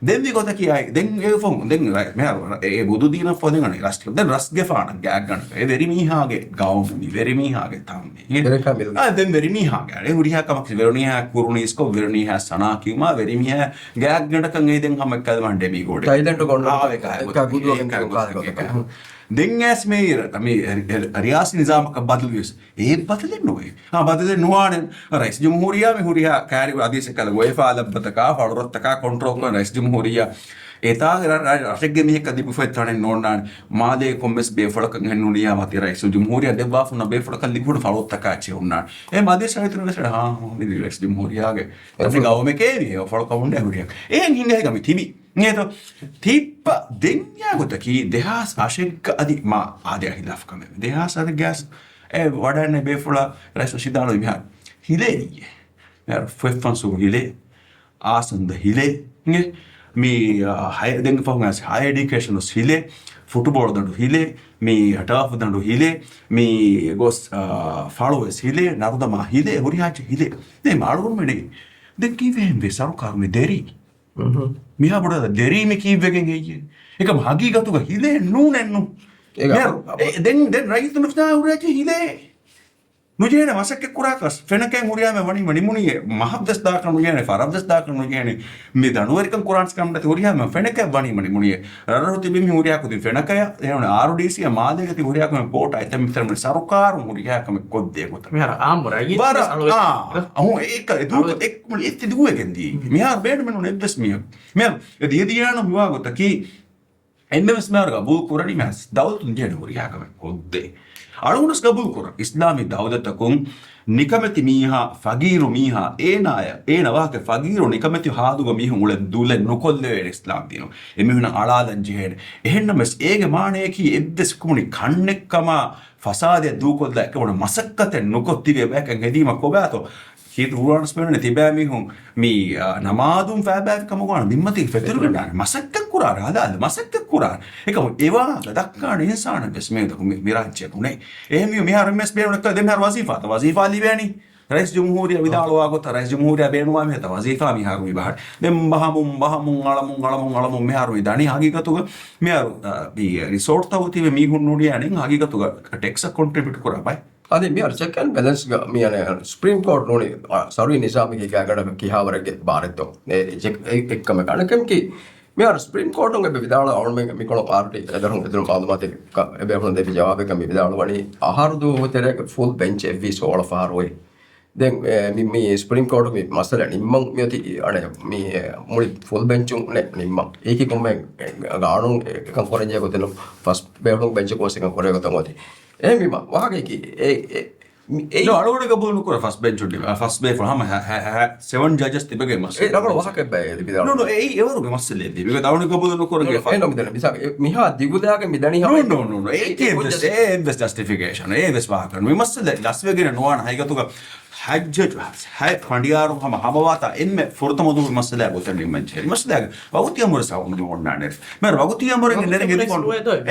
දෙන් වි ගොත කියයි දෙන් ඒ ෆොන් දෙන් මෙහර ඒ බුදු දින ෆොන් ගන්නේ රාස්ට්‍ර දැන් රස් ගෙෆාන ගෑග් ගන්න ඒ වෙරි මීහාගේ ගවුම් වෙරි මීහාගේ තම්මේ දැන් වෙරි මීහාගේ ඒ උරිහා කමක් වෙරණියා කුරුණීස්කෝ වෙරණියා සනා කිව්මා වෙරි මීහා ගෑග් ගන්නකන් ඒ දෙන් හැම එකද මන් ඩෙමි ගෝඩ ටයිලන්ඩ් ගොන්න බුදුන් දෙන් ඇස් මේ රියාස් නිසාමක බදලුවෙස් ඒ බදලෙන් නොවේ බදලෙන් නොවානෙන් රයිස් ජම්හූරියා මේ හුරියා කාරි ආදේශ කළ UEFA ලබ්බතකා ෆලරොත්තකා කොන්ට්‍රෝල් කරන රයිස් ජම්හූරියා ඒතා රටගේ මිහ කදී බුෆෙත් තනේ නෝන්නාන් මාදේ කොම්බස් බේෆලක ගෙන්නුනියා මත රයිස් ජම්හූරියා දෙබාෆුන බේෆලක ලිකුඩ ෆලොත්තකා චේ උන්නාන් ඒ මාදේ සහිතන රස මේ රයිස් ජම්හූරියාගේ අපි ගාවමකේ මේ ෆලක වුණේ හුරියා එහෙන් හින්නේ ගමි තිබි නේද තිප්ප දෙන්යාගොතකි දෙහාස් ආශෙක්ක අදි මා ආදය හිලාෆකම දෙහාස් අද ගෑස් වඩන්නේ බේෆුලා රයිස් සිදාලෝ මිහා හිලේනිය නේද ෆෙෆන්සු හිලේ ආසන්ද හිලේ නේ මේ හය දෙන්න ෆෝගස් හය එඩියුකේෂන් ඔස් හිලේ ෆුට්බෝල් දඬු හිලේ මේ ටර්ෆ් දඬු හිලේ මේ ගොස් ෆාලෝවර්ස් හිලේ නරුදමා හිලේ හුරියාචි හිලේ මේ මාළුරුම් මෙනේ දෙක කිවෙන් වෙසරුකාරුමේ දෙරි මිහා බොඩ දෙරීම කීවගෙන් එయ్యේ එක හගීගතුක හිලේ නූනෙන්නු දෙන් රයිතුන ෆ්නා උරාචි හිලේ නුජේන වසක කුරාකස් ෆෙනකෙන් හුරියාම වණි මණිමුනියේ මහබ්දස් දාකන නුජේන ෆරබ්දස් දාකන නුජේන මේ දනුවරිකන් කුරාන්ස් කම්මත හුරියාම ෆෙනක වණි මණිමුනියේ රරරුති බිමි හුරියා කුදි ෆෙනකය එන ආරුඩීසිය මාදේක ති හුරියා කම පොට අයිතම මිතරම සරුකාරු හුරියා කම කොද්දේ කොට මෙහර ආම්බරයි අහු ඒක දුක එක් මුල ඉති දුවගෙන්දී මෙහා බේඩ මෙනු නෙද්දස් මිය මෙ දියදියාන හුවා ගොත කි එන්නස් මාර්ග බූ කුරණි මස් දවතුන් ජේන හුරියා කම කොද්දේ අලුණස් ගබුල් කුර ඉස්ලාමි දවදතකුන් නිකමති මීහා ෆගීරු මීහා ඒ නවාක ෆගීරු නිකමති හාදුග මීහුන් උල දුල නොකොල්ලේ ඉස්ලාම් දිනු එමිහුන අලාදන් ජෙහෙඩ එහෙන්නමස් ඒගේ මානේකි එද්දස් කුමුනි කන්නෙක්කම ෆසාදේ දූකොල්ල එකවන මසක්කතෙන් නොකොත්තිගේ බෑකන් ගෙදීම කොබෑතෝ කීත උරානස් මෙන්න තිබෑ මිහුන් මී නමාදුම් ෆෑබෑ කමගන දිම්මති ෆෙතරු ගන්න මසක්ක කුරා හදාද මසක්ක කුරා එකම ඒවා දක්කාන ඉන්සාන බස්මේද මිරාජ්‍ය කුනේ එහෙම මිහාර මෙස් බේරනක දෙමහර වසීෆා ලිබෑනි රයිස් ජම්හූරියා විදාලවා ගොත රයිස් ජම්හූරියා බේනුවා මෙත වසීෆා මිහාරු විබහර් දෙම් බහමුම් අලමුම් මිහාරු විදානි හගීගතුග මිහාරු බී රිසෝර්ට් තවති මිහුන් නුඩියානෙන් හගීගතුග ටෙක්ස් කොන්ට්‍රිබියුට් කරා බයි అది మీ చెక్ అండ్ బ్యాలెన్స్ గా మీ అనే సుప్రీం కోర్ట్ లోని సర్వీ నిజామికి కాగడ కిహావరಗೆ ಬಾರತ್ತು ಎಕ್ಕಮ ಕಣಕಂಕಿ mi ar supreme court nge be vidala awme mi kono party edrum malumat ebe hon de jawab ka mi vidala wani ahar du hotere full bench every so all of our way then mi supreme court mi masala nimmang mi ati ane mi muli full bench ne nimmang eki komme gaanun kan korenje ko tenu first be hon bench ko se kan kore ko tangoti mi ma wahage ki no alugona gabulu kora first bench undi first be for hama 7 judges tibage mas lagona wahage be vidala no evaruge masale di because alugona gabulu kora no midana bisa miha digudage midani ha no it's justification ves wahakan we must lasvegena nuana haigatuga hajjaj hay pandiyaru hamawata emme fortamodu masala goten nimmanche masala vagutiyamur saundu onnane mer vagutiyamur nerenge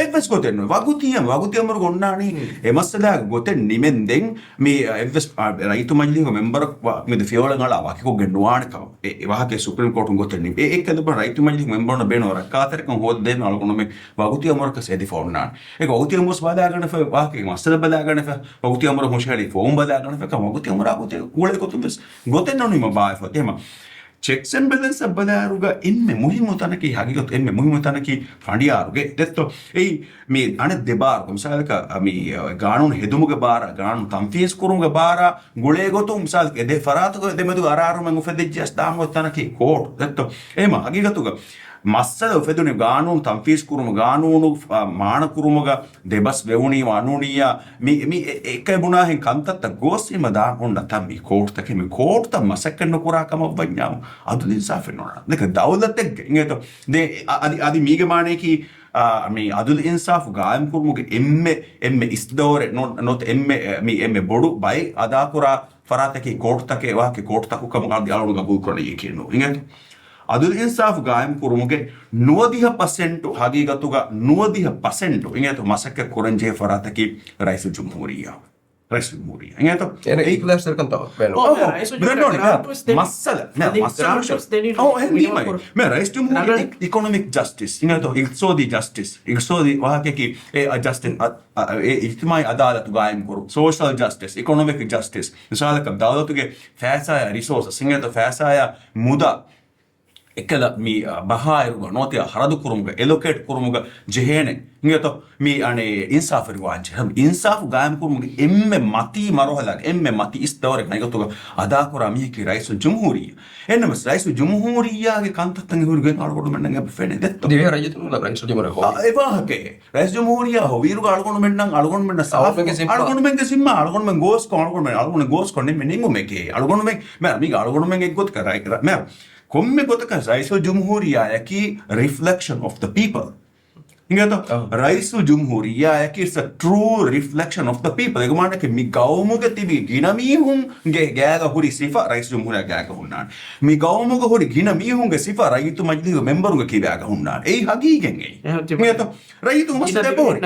evs goten vagutiyamur onnani e masala goten nimenden mi evs raitu majliga member me de fiolangala wakiko gennuana ka e wahake supreme court goten nim e ekkadu raitu majliga member no beno rakater kan hodde me algono me vagutiyamur ka sedi fornan e vagutiyamur bada gana fa wahake masala bada gana fa vagutiyamur mushali form bada gana fa vagutiyamur ule kotumbes goten noni ma bae fa tema checks and balance badaruga inme muhimu tanaki hagigot inme muhimu tanaki fandiyaruge detto ei me ane debar komsalaka mi gaanun hedumuge bara gaanun tamfis kurumuge bara gule gotum sal de faratuge demedu araru men ufedejjas daamgot tanaki court detto ema hagigatuga මස්සල උපෙදුනේ ගානූන් තම්ෆීස් කුරුම ගානූනු මාන කුරුමග දෙබස් වෙවුණී වනුණියා මේ එක බුණාහෙන් කන්තත්ත ගෝස්සීම දා හොන්න තම්මි coat තකෙමි coat තම මසකන්න කුරාකම වඤ්ඤාම අදු ඉන්සාෆ් නෝනා දෙක දවලත් එක්ක ඉංගෙත දේ අදි මීගේ මානේකි මේ අදුල් ඉන්සාෆ් ගායම් කුරුමගේ එම්මෙ ඉස්දෝරේ නොත් එම්මෙ බොඩු බයි අදා කුරා ෆරාතකි කෝට් තකේ වාකේ කෝට් තකු කම ගාදි අලුණු ගබුල් කරණී කියනෝ ඉංගෙත අදුල් ඉන්සාෆ් ගායම් කුරුමුගේ 90% හගීගතුග 90% ඉංගෙත මසක කොරන්ජේ ෆරාතකි රයිසු ජුම්හූරියා ඉංගෙත ඒ ක්ලාස් කරකන් තව වෙනවා මස්සල රයිස් ජුම්හූරියා ඉකොනොමික් ජස්ටිස් ඉංගෙත ඉක්සෝදි ජස්ටිස් ඉක්සෝදි වාහකකි ඒ ජස්ටිස් ඒ ඉජ්තිමායි අදාලතු ගායම් කුරු සෝෂල් ජස්ටිස් ඉකොනොමික් ජස්ටිස් මිසාලක දවලතුගේ ෆෑසාය රිසෝසස් ඉංගෙත ෆෑසාය මුදා එකල mi bahairuga notia haradu kurumuga allocate kurumuga jehene ingeto mi ane insaf riwanje ham insaf gaam kurumuga emme mati marohalag emme mati istore naigotuga ada kora mi ki raisu jumhuriya ennem raisu jumhuriya ge kantattan hurge algodu mennanga befene detto dive rajitunu raisu jumhuriya ho evahake raisu jumhuriya ho viruga algodu menna saf algodu menge simma algodu men gos ko algodu gos ko nemme ningu meke algodu men mi algodu men got ka right me komme gotaka raisu jumhuriya yaki reflection of the people ingeto raisu jumhuriya yaki is a true reflection of the people egumana ke mi gawmuge tibi ginami hun ge gaga huri sifa raisu jumhuriya gaga hunnan mi gawmuge huri ginami hun ge sifa raitu majliga member ge ki gaga hunnan ei hagigen ei ingeto raitu masde bori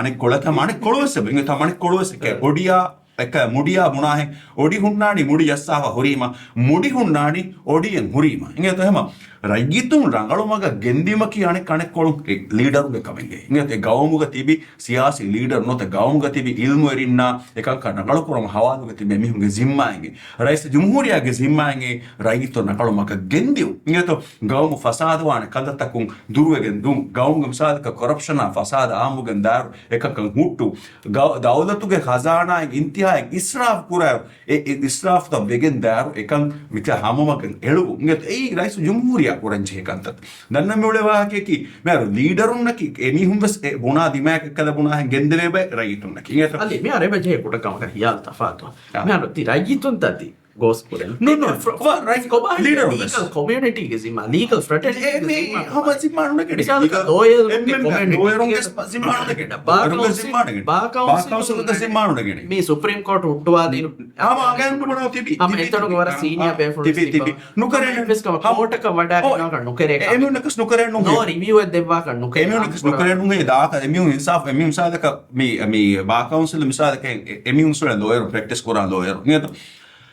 anik kolata manik kolose ingeto manik kolose ke odia එක මුඩියා මුණාහෙ ඔඩි හුන්නානි මුඩි යස්සාව හොරීම මුඩි හුන්නානි ඔඩියෙන් හොරීම ඉංගෙත එහෙම රයිගිතුන් රංගලොමග ගෙන්දීමකි අනෙක් අනෙක් කොළු ලීඩරුගේ කමෙන්ගේ ඉංගෙත ගවමුග තිබි සියාසි leader නොත ගවමුග තිබි ඉල්මු එරින්නා එකක් නගල කරම හවාදුග තිබෙ මිහුගේ zimmාංගේ rice ජුම්හූරියාගේ zimmාංගේ රයිගිතු නගලොමග ගෙන්දියු ඉංගෙත ගවමු ෆසාදවාන කදතකුන් දුරුවගෙන් දුම් ගවමුග මසාදක කරප්ෂන ෆසාද ආමුගෙන් දාරු එකක හුට්ටු දවලතුගේ ಖಜಾನಾයි ඉන්තිහායි ඉස්රාෆ් කුරා ඒ ඉස්රාෆ් ත වෙගෙන් දාරු එකන් මිත හැමමකන් එළු ඉංගෙත ඒ rice ජුම්හූරියා කොරංචේ කන්තත් දන්න මෙවලේ වාහකේකි මෑරු ලීඩරුන්නකි එමිහුම් වස් බොනා දිමාක කළ බොනා ගෙන්දලේ බයි රයිතුන්නකි ඉංගෙත ಅಲ್ಲಿ ಮೇ ಅರೆ ಬಜೆ ಕುಟ ಕಮಕ ಹಿಯಾಲ್ ತಫಾತು ಮೇ ತಿ ರೈಗಿತುನ್ ತತಿ goes for them no right leader legal community is in legal fraternity how much imanu ke loyal me supreme court uttuwadi ama agan puna tibi ama etonu wara senior before tibi nukare court ka wada ka nukare emu nakas nukare nu no review devwa ka nukare emu nakas nukare nu da ka emu insaf emu sadaka me ba council misada ke emu sura lawyer practice kora lawyer ngeto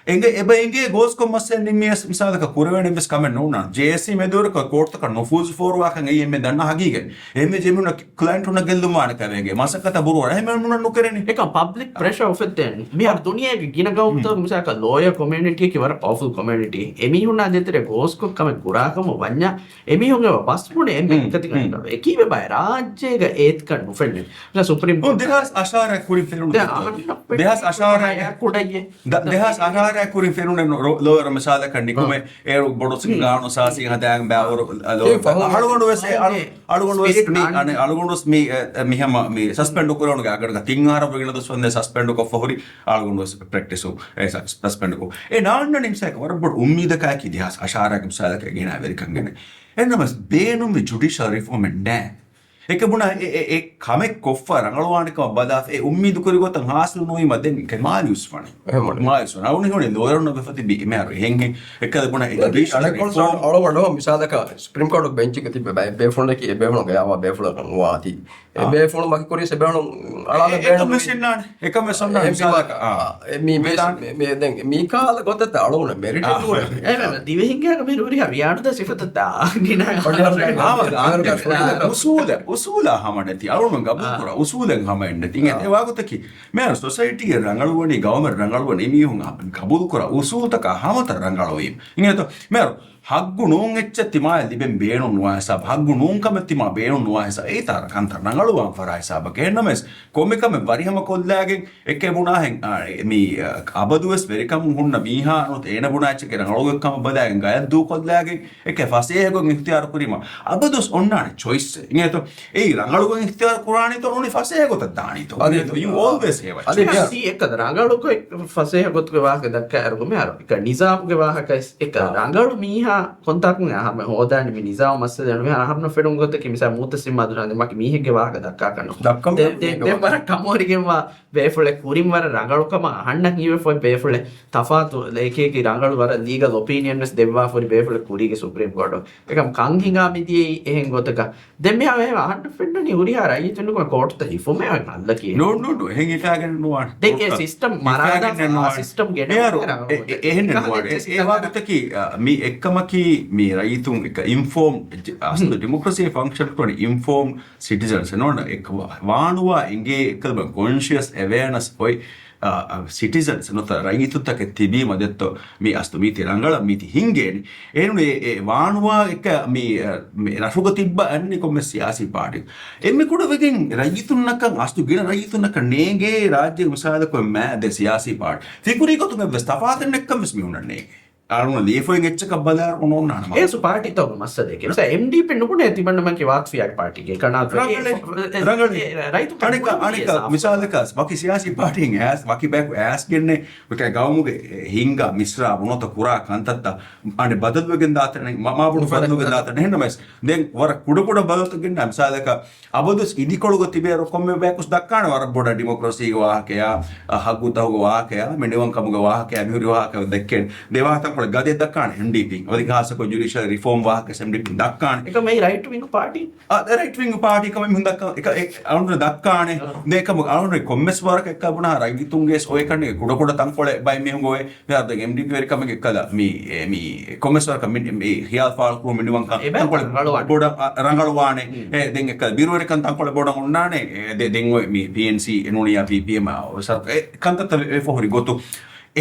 Enge goes commercial in me as Misada Kuran in this comment no now. JSC Medurka court the Nofus for Wakan Medana Hagigan. Emijimuna client on a Gilduman Kavenge, Masakata Buru, I remember Nukaran. එක public pressure of දෙන්න මේ අර දුනියාවේ ගින ගෞතම මිසක lawyer community එක වර powerful community එමිහුණා දෙතර ගෝස්කො කම ගුරාකම වඤ්ඤා එමිහුන්ගේ පස්මුනේ එන්නේ එකති කරනවා ඒකීවේ බය රාජ්‍යයක ඒත් කන්න ෆෙන්නේ ලා supreme Dehas Ashara Kurin Ferun. Dehas Ashara කුඩයියේ Dehas Ashara Kurin Ferun and lower Masala Kandikume, Air Bodosingano Sasi Hadang Bauer. I don't want to say, I don't want to say, I don't want to me, Mihama, me suspend Kuronaga, Tingar of the one the suspend of Fori, I don't want to practice suspend. And on him said, what about Umi the Kaki, Dehas Ashara Salak again, I very convenient. And I must Benum with judicial reform and Dan. Ekabuna a comic coffer, Angaluanica, Badaf, a Umid Kurigot and Haslu no him, then can Marius funny. Marius, I only know in the Lord of the be married, hanging a Calabuna all over home, Misadaka, Supreme Court of Bench by Befonaki, a Befon, Befon, and Wati. A Befon Makuri, a Bernum, a machine, a commission, Mika got the alone, a merit. දිවෙහිංගයක් මේ රුරියා වියාට සිෆතතා Usula Hamanati, Almanga, Usulan Hamanati, and Evagotaki. Man, society, Rangalwani, government, Rangalwan, Emiunga, Kabulkura, Usultaka, Hamata Rangaloim. Ingeto, Mer, Hagunung etchetima, Liben Benon Wasa, Hagunung Kamatima Benon Wasa, Eta, Cantar Rangaluan Farasa, Bakenames, Comicam and Varihama called lagging, Ekebunahing, me, Abadues, Vericam Huna Miha, not Enabunachik, and Holgam Badag, Gaia do called lagging, Ekefasego, Nitiar Kurima. Abadus onna choice. Ingeto, Rangalu Nitiar Kuranito only Fasego the Danito. You always have a see එක රංගලුක ෆසේ ගොත් ගවාක දක්ක අරගොම අර එක නිසාම් ගවාහක එක රංගලු මීහා කොන්තාක් නහම හොදානි මි නිසාම් මස්ස දනු මි අරහම්න ෆෙඩුම් ගොත කි මිසා මුතසින් මදුරන්නේ මක මීහෙ ගවාහක දක්කා කරනවා දෙ බර කමෝරි ගෙවා බේෆුල කුරින් වර රංගලුකම අහන්න කීවේ ෆොයි බේෆුල තෆාතු ලේකේකි රංගලු වර ලීගල් ඔපිනියන් ස් දෙවවා ෆොයි බේෆුල කුරිගේ සුප්‍රීම කෝට් එකම් කං හිඟා මිදී එහෙන් ගොතක දෙ මෙහා වේ අහන්න ෆෙඩ්ඩනි උරියා රයි තෙන්නු කෝට් ත හිෆෝ මේ නල්ල කි No, hang it again. දෙකේ සිස්ටම් මරාදා සිස්ටම් ගෙන ඒවාගතකි මේ එක්කමකි මේ රයිතුන් එක ඉන්ෆෝම් අස්තු ඩෙමොක්‍රසි ෆන්ක්ෂන් කරන ඉන්ෆෝම් සිටිසන්ස් නෝන එක වානුවා එගේ එකම කොන්ෂියස් අවේර්නස් පොයි citizens not රයිතුත්තක තිබීම දෙත්තෝ මේ අස්තු මීති රංගල මීති හිංගේනි එනුනේ ඒ වානුවා එක මේ රසුක තිබ්බ අන්නේ කොම්ම සියාසි පාටි එම්මේ කුඩ වෙකින් රයිතුන්නක අස්තු ගෙන රයිතුන්නක නේගේ රාජ්‍ය විසාද කො මෑ ද සියාසි පාටි ෆිකුරි කොතුම ස්තෆාතන් එක්කම ස්මි උනන්නේ අරුණ ලීෆෝයින් එච්චක බදාර උනෝන්නාන ඒ සු පාටි තව මස්ස දෙකේ නිසා MDP නුකුනේ තිබන්න මම කි වාක් ෆියක් පාටි ගේ කනාත් රංගල රයිතු අනික විසාදකස් වකි සියාසි පාටින් ඇස් වකි බෑක් ඇස් ගෙන්නේ විකයි ගවමුගේ හිංගා මිශ්‍රා වුණොත කුරා කන්තත්ත අනේ බදල්වගෙන් දාතනේ මාබුණු බදල්වගෙන් දාතනේ හෙන්නමස් දැන් වර කුඩ බදල්ත ගෙන්න විසාදක අබදුස් ඉදිකොළුග තිබේ කොම්මේ බෑකුස් දක්කාන වර බොඩ ඩෙමොක්‍රසි වාහකයා හගුතව වාහකයා මෙනිවන් කමුග වාහකයා මිහුරි වාහකයා දෙකෙන් දෙවාත ගදේ දක්කාන NDP අධිකාසක ජුඩිෂල් රිෆෝම් වාහක MDP දක්කාන එක මේ රයිට් විංග් පාටි රයිට් විංග් පාටි කම මිහුන් දක්කා එක අනුර දක්කානේ දෙකම අනුර කොම්මස් වරක එක වුණා රයිතුන්ගේ ඔය කන්නේ කුඩ කුඩ තංකොලේ බයි මිහුන් ගෝේ මෙයාද MDP වෙරි කම එකලා මේ කොම්මස් වරක මේ හියල් ෆාල් ක්‍රෝ මිනිවන් තංකොලේ බොඩ රංගලවානේ දෙන් එක බිරුවරි කන් තංකොලේ බොඩ උන්නානේ දෙන් ඔය මේ PNC එනුනියා PPM සරක කන්තත ෆොහරි ගොතු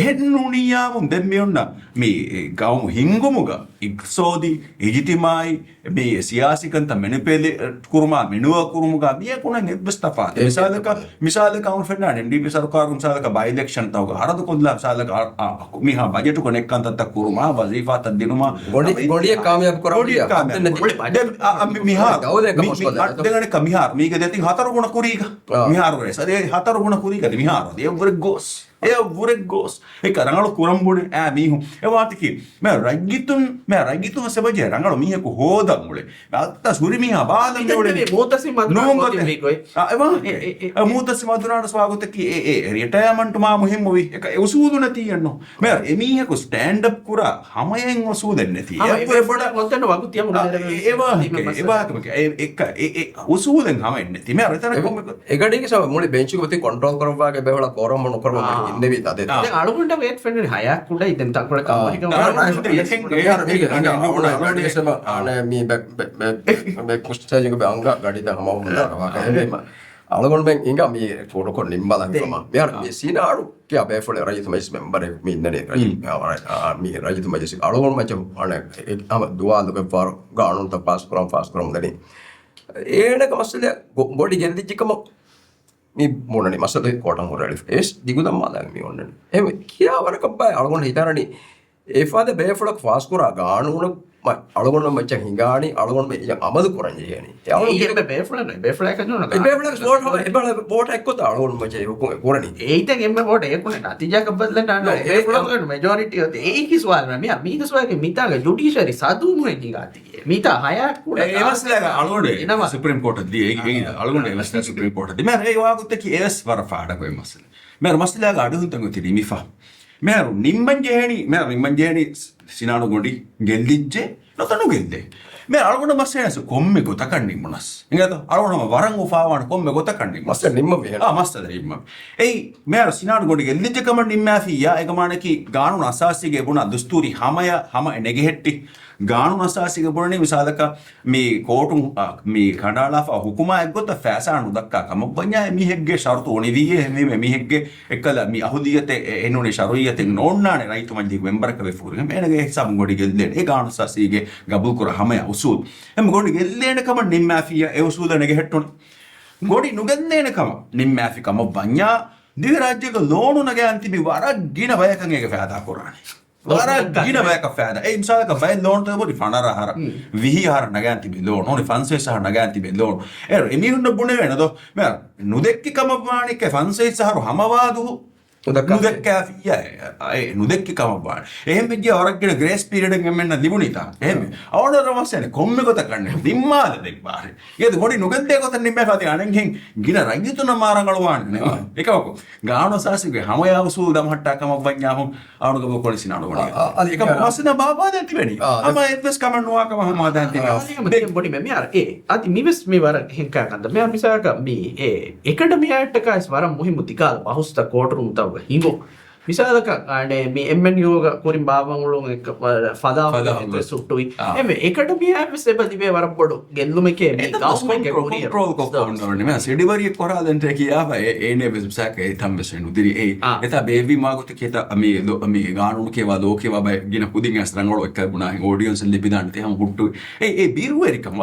එහෙන්නුනියාමුම් දැන් මේ ඔන්න මේ ගවමු හිංගොමුග ඉක්සෝදි ඉජිතිමායි මේ සියාසිකන්ත මෙනපෙලි කුරුමා මෙනුව කුරුමුග මිය කුණන් එබ්ස්තෆා මිසාලක අවුන් ෆෙන්නාන MDP සරකාරු මිසාලක බයි ඉලෙක්ෂන් තවක හරදු කොන්දලා මිසාලක මිහා බජට් කොනෙක් කන්තත කුරුමා වසීෆා තදිනුමා ගොඩිය කාමයාබ් කරා මිහා දෙගණ කමිහාර මේක දෙතින් හතර ගුණ කුරීක මිහාර වෙස් අර හතර ගුණ කුරීක මිහාර දෙවර ගොස් වුරෙක් ගෝස් එක රංගල කුරම්බුනේ මිහු එවාතිකි මේ රයිගිතුන් සබජේ රංගල මිහකු හෝදන් මුලේ අත්ත සුරි මිහා බාදන් නෙවලේ මෝතසි මදුනා මේකයි එවා මෝතසි මදුනාට ස්වාගතකි රිටයර්මන්ට් මා මුහිම් මොවි එක උසූදු නැති යන්නෝ මේ එමිහකු ස්ටෑන්ඩ් අප් කුරා හැමයෙන් උසූදෙන් නැති ඒ පොඩ මොන්තන වගුතිය එවා එක උසූදෙන් හැමෙන් නැති මේ රතන එගඩිගේ සම මුලේ බෙන්ච් එක වතින් කන්ට්‍රෝල් කරවාගේ බෙවලා කොරම නොකරම ඉන්නේ අද දැන් අලුගොන්ඩ වේට් ෆෙන්ඩර් 6ක් උඩ ඉතින් තක්වල company algon beng inga mi foto kon nimbala kama biar mi sinaru kya be fole rajit majlis member mi nene mi rajit majlis algon macam ane ama dua do par gaanun ta pass kram dani ene ka masle body geldi jikama mi monani masle kotan horali es digudam mala mi onnen em kiya waraka bay algon hitarani efade be fole pass kora gaanun algon macam hingani algon me amadu koranje yani ඒක බේෆ්ලන බේෆ්ල එක නෝන බේෆ්ල ස්පෝට් එබල බෝට් එක්කත algon macam korani ඒයිතන් එම්ම බෝට ඒකුනේ නතිජක බදලට අන්න බේෆ්ල මෙජොරිටි ඔත ඒකි සවාල් මෙයා මීක සවාල්ගේ මිතාගේ ජුඩිෂරි සදුමුනේ නිගාතිගේ මිතා 6ක් උඩ ඒවස්ලක අලුගොඩ සුප්‍රීම කෝට් දී ඒ අලුගොඩ ඒවස්ල සුප්‍රීම කෝට් දී මම ඒ වාගුත් කි ඒස් වරෆාඩ කොයි මසල මම මසලක අඩුන් තංගු තිරි මිෆා මම නිම්මන් ජේහණි සිනානු ගොඩි ගෙල්ලිජ්ජේ නොතනු ගෙල්දේ මේ අලුගොඩ මස්සයස කොම්මෙ ගොත කන්නේ මොනස් ඉංගද අලුගොඩම වරන් උපාවන කොම්මෙ ගොත කන්නේ මස්ස නිම්ම වේ මස්ත දෙරිම්ම එයි මේ සිනානු ගොඩි ගෙල්ලිජ්ජ කම නිම්මාෆියා ඒකමානකි ගානු අසාසිගේ බුණ දුස්තූරි හම නෙගෙහෙට්ටි ගානු අසාසිගේ බුණනේ විසාලක මේ කෝටුම් මේ කඩාලා හුකුමා එක්ගොත ෆෑසානු දක්කා කම බඤ්ඤා මිහෙග්ගේ ෂර්තු ඔනිවියේ මේ මිහෙග්ගේ එකල මේ අහුදියතේ එනුනේ ෂරුයියතේ නෝන්නානේ රයිතු මන්දි මෙම්බරක වෙෆුරේ මේනගේ හිසම් ගොඩි ගෙල්ලේ ඒ ගානු අසාසිගේ ගබුල් කර හම උසූල් එම් ගොඩි ගෙල්ලේන කම නිම්මාෆියා ඒ උසූල නෙගෙහෙට්ටොන ගොඩි නුගෙල්ලේන කම නිම්මාෆි කම බඤ්ඤා දිවි රාජ්‍යක ලෝණු නගයන්තිබි වරක් ගින බයකන් එක ෆෑදා කරානේ gina beka fada e misala ka bay loan to bodi fanara hara vihi hara naganti be loan oni fanses hara naganti be loan emi hunna bune wena do me nudekki kamabani ke fanses hara hamawadu nudekka fiya nudekki kamabani එහෙම ගිය වරක්ගෙන Grace period එකෙන් මෙන්න ලිබුනිතා එහෙම අවුරුදු රමස්සනේ කොම්මෙ කොට කන්නේ දිම්මාද දෙක් බාරේ ඒද මොඩි නුගෙද්දේ කොට නිම්මේ ෆති අනෙන් ගින රංගිතුන මාරංගල වාන්නේ නේ එකවක ගානෝ සාසිගේ හැමයාව සූල් දමහට්ටා කමක් වඤ්ඤාම අවුරුදු ගො කොලිසි නාඩු වණි ඒක පස්සේ බාබා දැන්ති වෙනි අම එද්ස් කමන්නවා කම හම දැන්ති මේ බොඩි මෙ අර ඒ අදි මිවස් මේ වර හින්කා කන්ද මෙ මිසාක මේ ඒ එකඩමියාට කයිස් වර මුහිමු තිකාල බහුස්ත කෝටරුම් තව හිඟෝ විසාලක අනේ මේ එම්එන් යෝග කුරින් බාබන් උලුන් එක ෆදාව සුට්ටුයි එමෙ එකට මියා විසෙ බදිවේ වර පොඩු ගෙල්ලුමකේ මේ ගවර්න්මන්ට් එක කුරිය කන්ට්‍රෝල් කොෆෝන්ඩර් නේ සිඩිවරිය කොරාදෙන්ට කියාව ඒනේ විසක ඒ තම්බසෙන් උදිරි ඒ එත බේවි මාගොත කේත මේ ගානුණු කේවා ලෝකේවා බය ගින කුදින් අස්රංගල එක්ක බුණා ඔඩියන්ස් ලිපිදාන්න තේ හුට්ටු ඒ බිරුවරිකම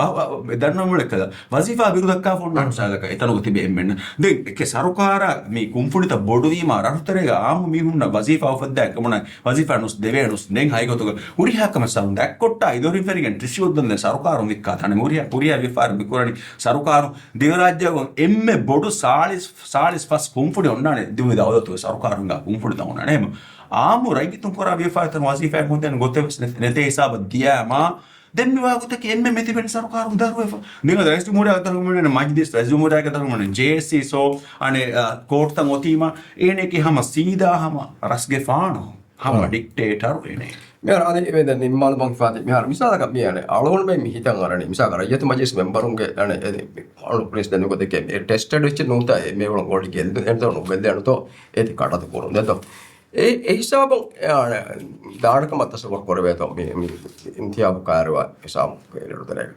දන්නමුල කද වසිෆා බිරුදක්කා ෆොන්ඩර් සාලක එතන උතිබේ එම්ෙන් දෙ එක සරුකාර මේ කුම්ෆුනිත බොඩු වීම අරතරේ ආමු මි වසීෆා උපද්දැක මොන වසීෆා නුස් දෙවේනුස් නෙන් හයිගොතක උරිහාකම සරුන් දැක්කොට්ට ඉදොරින් ෆෙරිගෙන් ත්‍රිශුද්ධන් සරුකාරු වික්කා තන මුරියා විෆාර බිකුරණි සරුකාරු දේවරාජ්‍යගොන් එම්මෙ බොඩු සාලිස් පස් කුම්ෆුඩි ඔන්නානේ දිමු දවදතු සරුකාරුන්ගා කුම්ෆුඩි තවුනා නේම ආමු රයිගිතුන් කොරා විෆාර තන වසීෆා මොන්දෙන් ගොතෙස් නෙතේ හිසාබ දියාමා දැන් මෙවාගුත කෙන්න මෙති වෙන සරුකාරු දරුවෙ නික රයිස්තු මුරා අතරමුනේ මජ්ලිස් රයිස්තු මුරා අතරමුනේ ජේසී සෝ අනේ කෝට් තන් ඔතීමා ඒනේකි හම සීදා හම රස්ගේ ෆානෝ හම ඩික්ටේටර් එනේ මෙහර අනේ එවෙද නිම්මාල් බං ෆාති මෙහර මිසාලක මියනේ අලෝන් මේ මිහිතන් අරනේ මිසාක රජ්‍යත මජලිස් මෙම්බරුන්ගේ අනේ අලු ප්‍රෙසිඩන්ට් උගත දෙකේ ටෙස්ටඩ් වෙච්ච නෝත මේ වල ගෝඩි ගෙල්ද එතන උගෙල්ද තෝ ඒති කටද කරුන් දෙතෝ ඒ හිසාබ දානක මතස වක්වරවේතෝ මේ ඉන්තියාබ කාර්යවා හිසාබ කෙලරතරේ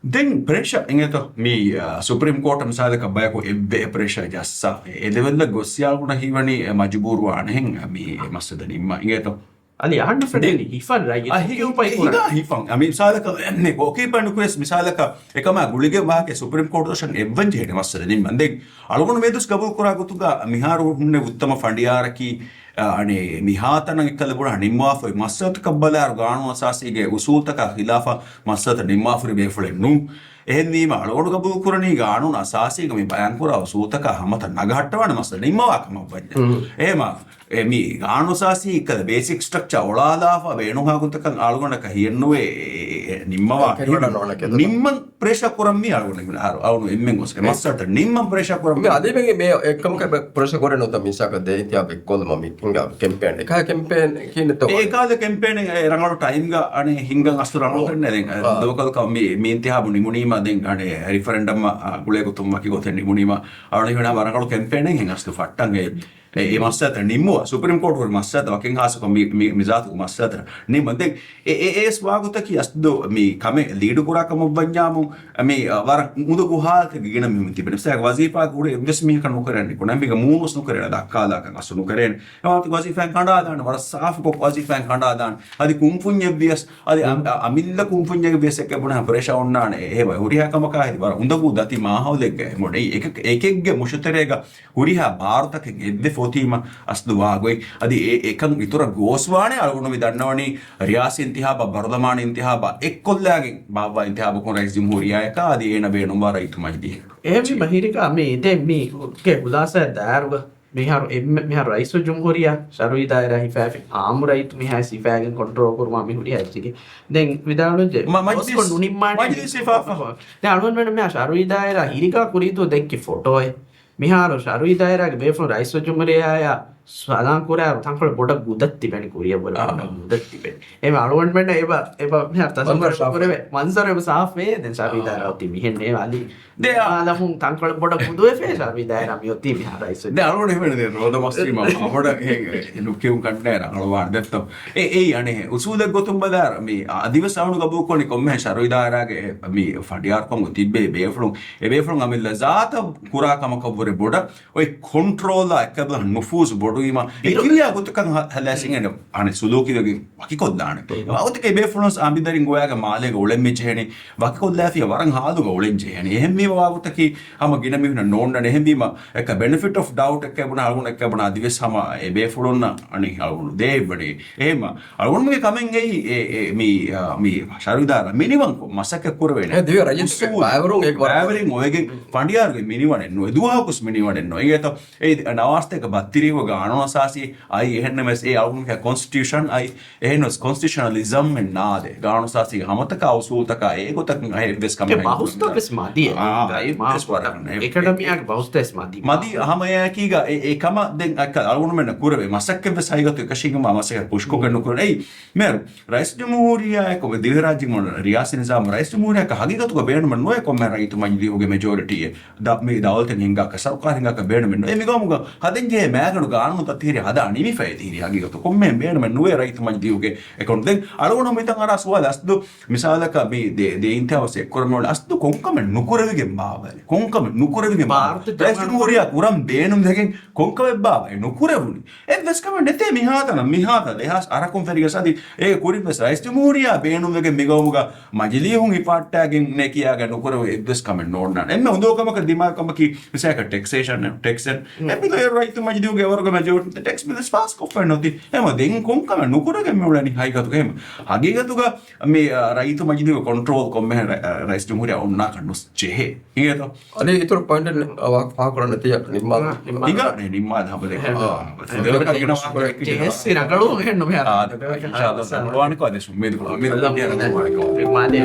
දැන් ප්‍රෙෂර් එංගත මේ සුප්‍රීම කෝට් මසාලක බයකෝ එබ්බේ ප්‍රෙෂර් ජස්සා එදෙවල ගොස්සියාල් ගුණ හිවනි මජබූර් වානෙන් මේ මස්සද නිම්ම එංගත ali 100 hifan right hifan ami misalaka ne okay pandu kres misalaka ekama gulige wahake supreme court doshan evvan jehne massada nim mande algonu medus kabul kora gutuga miharu hunne uttama fandiyaraki ane mihatana ikkala bura nimwafu massat kabbalar gaanu asasige usultaka khilafa massat nimwafu befule nu එහෙන්වීම අලෝඩ කබූල් කරණී ගානුන අසාසීක මේ බයන් පුරා උසූතක හමත නගහට්ටවන මස්ස නිම්මවාකම වජ්ජ එහෙම මේ ගානු සාසී කද basic structure ඔලාදාව වේනුහාකුතක ආලුගණක හියන්නුවේ නිම්මවා නිම්ම ප්‍රේෂර් කරම්මි ආලුගණ අවුන එම්මෙන් ගොස් මස්සට නිම්ම ප්‍රේෂර් කරම්මි අදේ මේ එකම ප්‍රේෂර් කරන උත මිසක දෙයිතිය බෙක්කොල්ම මිකින්ගා campaign එක කැම්පේන් කිනතෝ ඒකාද කැම්පේන් රංගල ටයිම් ගා අනේ හින්ගන් අස්තුරංගල කරන්නේ දැන් දවකල් කම් මේ තියාබු නිමුනීම den ane referendum gule ko tumma ki goten ni munima arani hena marangalo campaign hen astu fattange ඒ මස්ස අතර නිම්මුව සුප්‍රීම කෝට් වල මස්ස අතර වකින් හාසක මිසාතු මස්ස අතර නිම්ම දෙක් ඒ ස්වාගතකි අස්දෝ මේ කමේ ලීඩු කුරාකම බඤ්ඤාමු මේ වර මුදු ගුහාක ගෙන මෙමු තිබෙන සෑක වසීපා කුර ඉන්වෙස්ට්මන්ට් කන නොකරන්නේ කොනම් මේක මූනස් නොකරන දක්කාලා කන් අසු නොකරන එවාත් වසීෆෙන් කණ්ඩා දාන වර සාෆ් කොක් වසීෆෙන් කණ්ඩා දාන අදි කුම්ෆුඤ්ඤ වියස් අදි අමිල්ල කුම්ෆුඤ්ඤ වියස් එක බුණ ප්‍රේෂා ඔන්නානේ ඒ හුරියාකම කාහි වර උඳගු දති මාහවලෙක් මොඩේ එකෙක්ගේ මුෂතරේග හුරියා ಭಾರತක ගෙද්ද ෆොතීම අස්දුවාගොයි අදි ඒකන් විතර ගෝස්වානේ අලගොන විදන්නවනි රියාසි ඉන්තිහාබ බර්දමාන ඉන්තිහාබ එක්කොල්ලාගෙන් බාවා ඉන්තිහාබ කොන රයිස් ජම්හූරියා එක අදි එන බේනුම් වරයිතුමයිදී එහෙම මහිරිකා මේ ඉතින් මේ ගේ බුලාස දාරුව මිහාර මිහාර රයිස් ජම්හූරියා ශරුයි දායරා හිෆාෆි ආමුරයිතු මිහා සිෆාගෙන් කොන්ට්‍රෝල් කරනවා මිහුරියා ඇච්චිගේ දැන් විදාලුන්ජේ මජ්ලිස් නුනිම්මානේ මජ්ලිස් සිෆාෆා දැන් අලුන් මෙන්න මෙහා ශරුයි දායරා හිරිකා කුරීතු දෙක්කි ෆොටෝය මිහාර ශරුයි දායරාගේ බේෆොන් රයිස් ජම්හූරියා සාදාන් කුරා තංකල පොඩක් බුදත් තිබෙන කුරිය වල බුදත් තිබෙන එම අලුන් මෙන්න ඒව මිහාර තසවර කරේ මන්සර ඒව සාෆ් වේ දැන් ශරුයි දායරා ඔති මිහෙන්නේ වාලි දේ ආලහුන් තංකල පොඩක් බුදුවේ ෆේ ශරුයි දායරා මියොති මිහාර රයිස් දැන් අලුන් එහෙමනේ දැන් රෝද මස්ලිම අපඩ නුකියුම් කණ්ඩායර අලවාන දැත්තම් ඒ අනේ උසූද ගොතුම් බදාර මේ අදිවසවණු ගබෝ කොනි කොම්මේ ශරුයි දායරාගේ මේ ෆඩියාර් කොම් තිබ්බේ බේෆලුන් ඒ බේෆලුන් අමිල්ල ਜ਼ਾත කුරා කම කවරේ බොඩ ඔය කොන්ට්‍රෝල් එකබ නුෆූස් බොඩුීම ඒ කිරියා ගොතකන් හලැසින් එන අනේ සුලෝකිදගේ වකිකොද්දාන අවතක ඒ බේෆලුන්ස් අම්බිදරින් ගෝයාගේ මාලේක ඔලෙන් මෙච්චේනේ වකිකොද්දාෆිය වරන් හාදුග ඔලෙන් ජේනේ එහෙම මේ වාගතකි හම ගින මිහුන නෝන්න එහෙම බීම එක බෙනිෆිට් ඔෆ් ඩවුට් එක බුණ අලුන් එක බුණ අදිවස් හම ඒ බේෆලුන් අනේ අලුන් දේවඩේ එහෙම අලුන් මේ කමෙන් ඒ මේ ශරුදාර මිනිවන් මසක කුරවෙන දිව රජිත් බයවරුන් ඒක බයවරින් ඔයගේ ෆන්ඩියාර්ගේ මිනිවන්නේ නො දුවහකුස් මිනිවන්නේ නො ඒකට ඒ නවාස්තක බත්තිරීව ගානවාසාසි අයි එහෙන්න මෙස් ඒ අලුන් එක කොන්ස්ටිටියුෂන් අයි එහෙනස් කොන්ස්ටිටියුෂනලිසම් නාදේ ගානවාසාසි හමතක අවසූතක ඒකතක අය වෙස් කම බහුස්තකස් මාදී ඒකඩමියාගේ බහුස්තස් මාදී මදි හමයකීග ඒකම දැන් අක අලුන් මෙන්න කුරවේ මසක්ක වෙසයිගත එකශිගම මසක පුෂ්කෝ කරන කුරේ ඒ මෙර රයිස් ජම්හූරියා එක දිවරාජි මොන රියාසි නිසාම රයිස් ජම්හූරියා එක හගීගතුක බේන මන නොය කොම්ම රයිතු මන්දියෝගේ මෙජොරිටි මේ දවල්තෙන් හිඟක සර්කාර හිඟක බේන මෙන්න ඒ මිගමුග හදෙන් ගේ මෑගණු ගානු තතිරි හදා නිමි ෆයිතිරි හගීගතු කොම්ම බේන මෙන්න නොය රයිතු මන්දියෝගේ එකොන් දැන් අලුන් මෙතන් අර සුවද අස්දු මිසාලක මේ දේ ඉන්තවස් එක්කරමෝල අස්දු කොන්කම නුකුරවිගේ බාවල කොන්කම නුකුරවිගේ ಭಾರತ රයිස් ජම්හූරියා කුරම් බේනුම් දෙකෙන් කොන්කම බාවයි නුකුරවුනි ඒ වෙස්කම නැතේ මිහාත දෙහස් අරකුම් ෆෙරිග සදි ඒ කුරිපස් රයිස් ජම්හූරියා බේනුම් දෙකෙන් මිගමුග මජලියුන් ඉපාට්ටාගෙන් නේ කියාගෙන නුකුරව එද්දස් කම නෝන්න එන්න හොඳකමක දිමාකම කි විසයක ටැක්සේෂන් ටැක්සන් එපිලේ රයිතු මජලියුගේ වර්ග මජෝට් ටැක්ස් බිල්ස් පාස් කොෆර් නොති එම දෙන් කොන්කම නුකුරගෙන් මෙවලනි හයිගතු එහෙම හගීගතුග මේ රයිතු මජලියුගේ කොන්ට්‍රෝල් කොම්මෙ රයිස් ජම්හූරියා ඔන්නා කන්නොස් ජෙහෙ හිගේතෝ අනේ ඊතර පොයින්ට් අවක් පහ කරන්න තිය නිම්මාන ඉගනේ නිම්මාද හබලේ ජෙහෙස් ඉරකලු එහෙන්න මෙහා ඉන්ෂාල්ලාහ් සම්වානිකෝ අදසු මේද මාදේ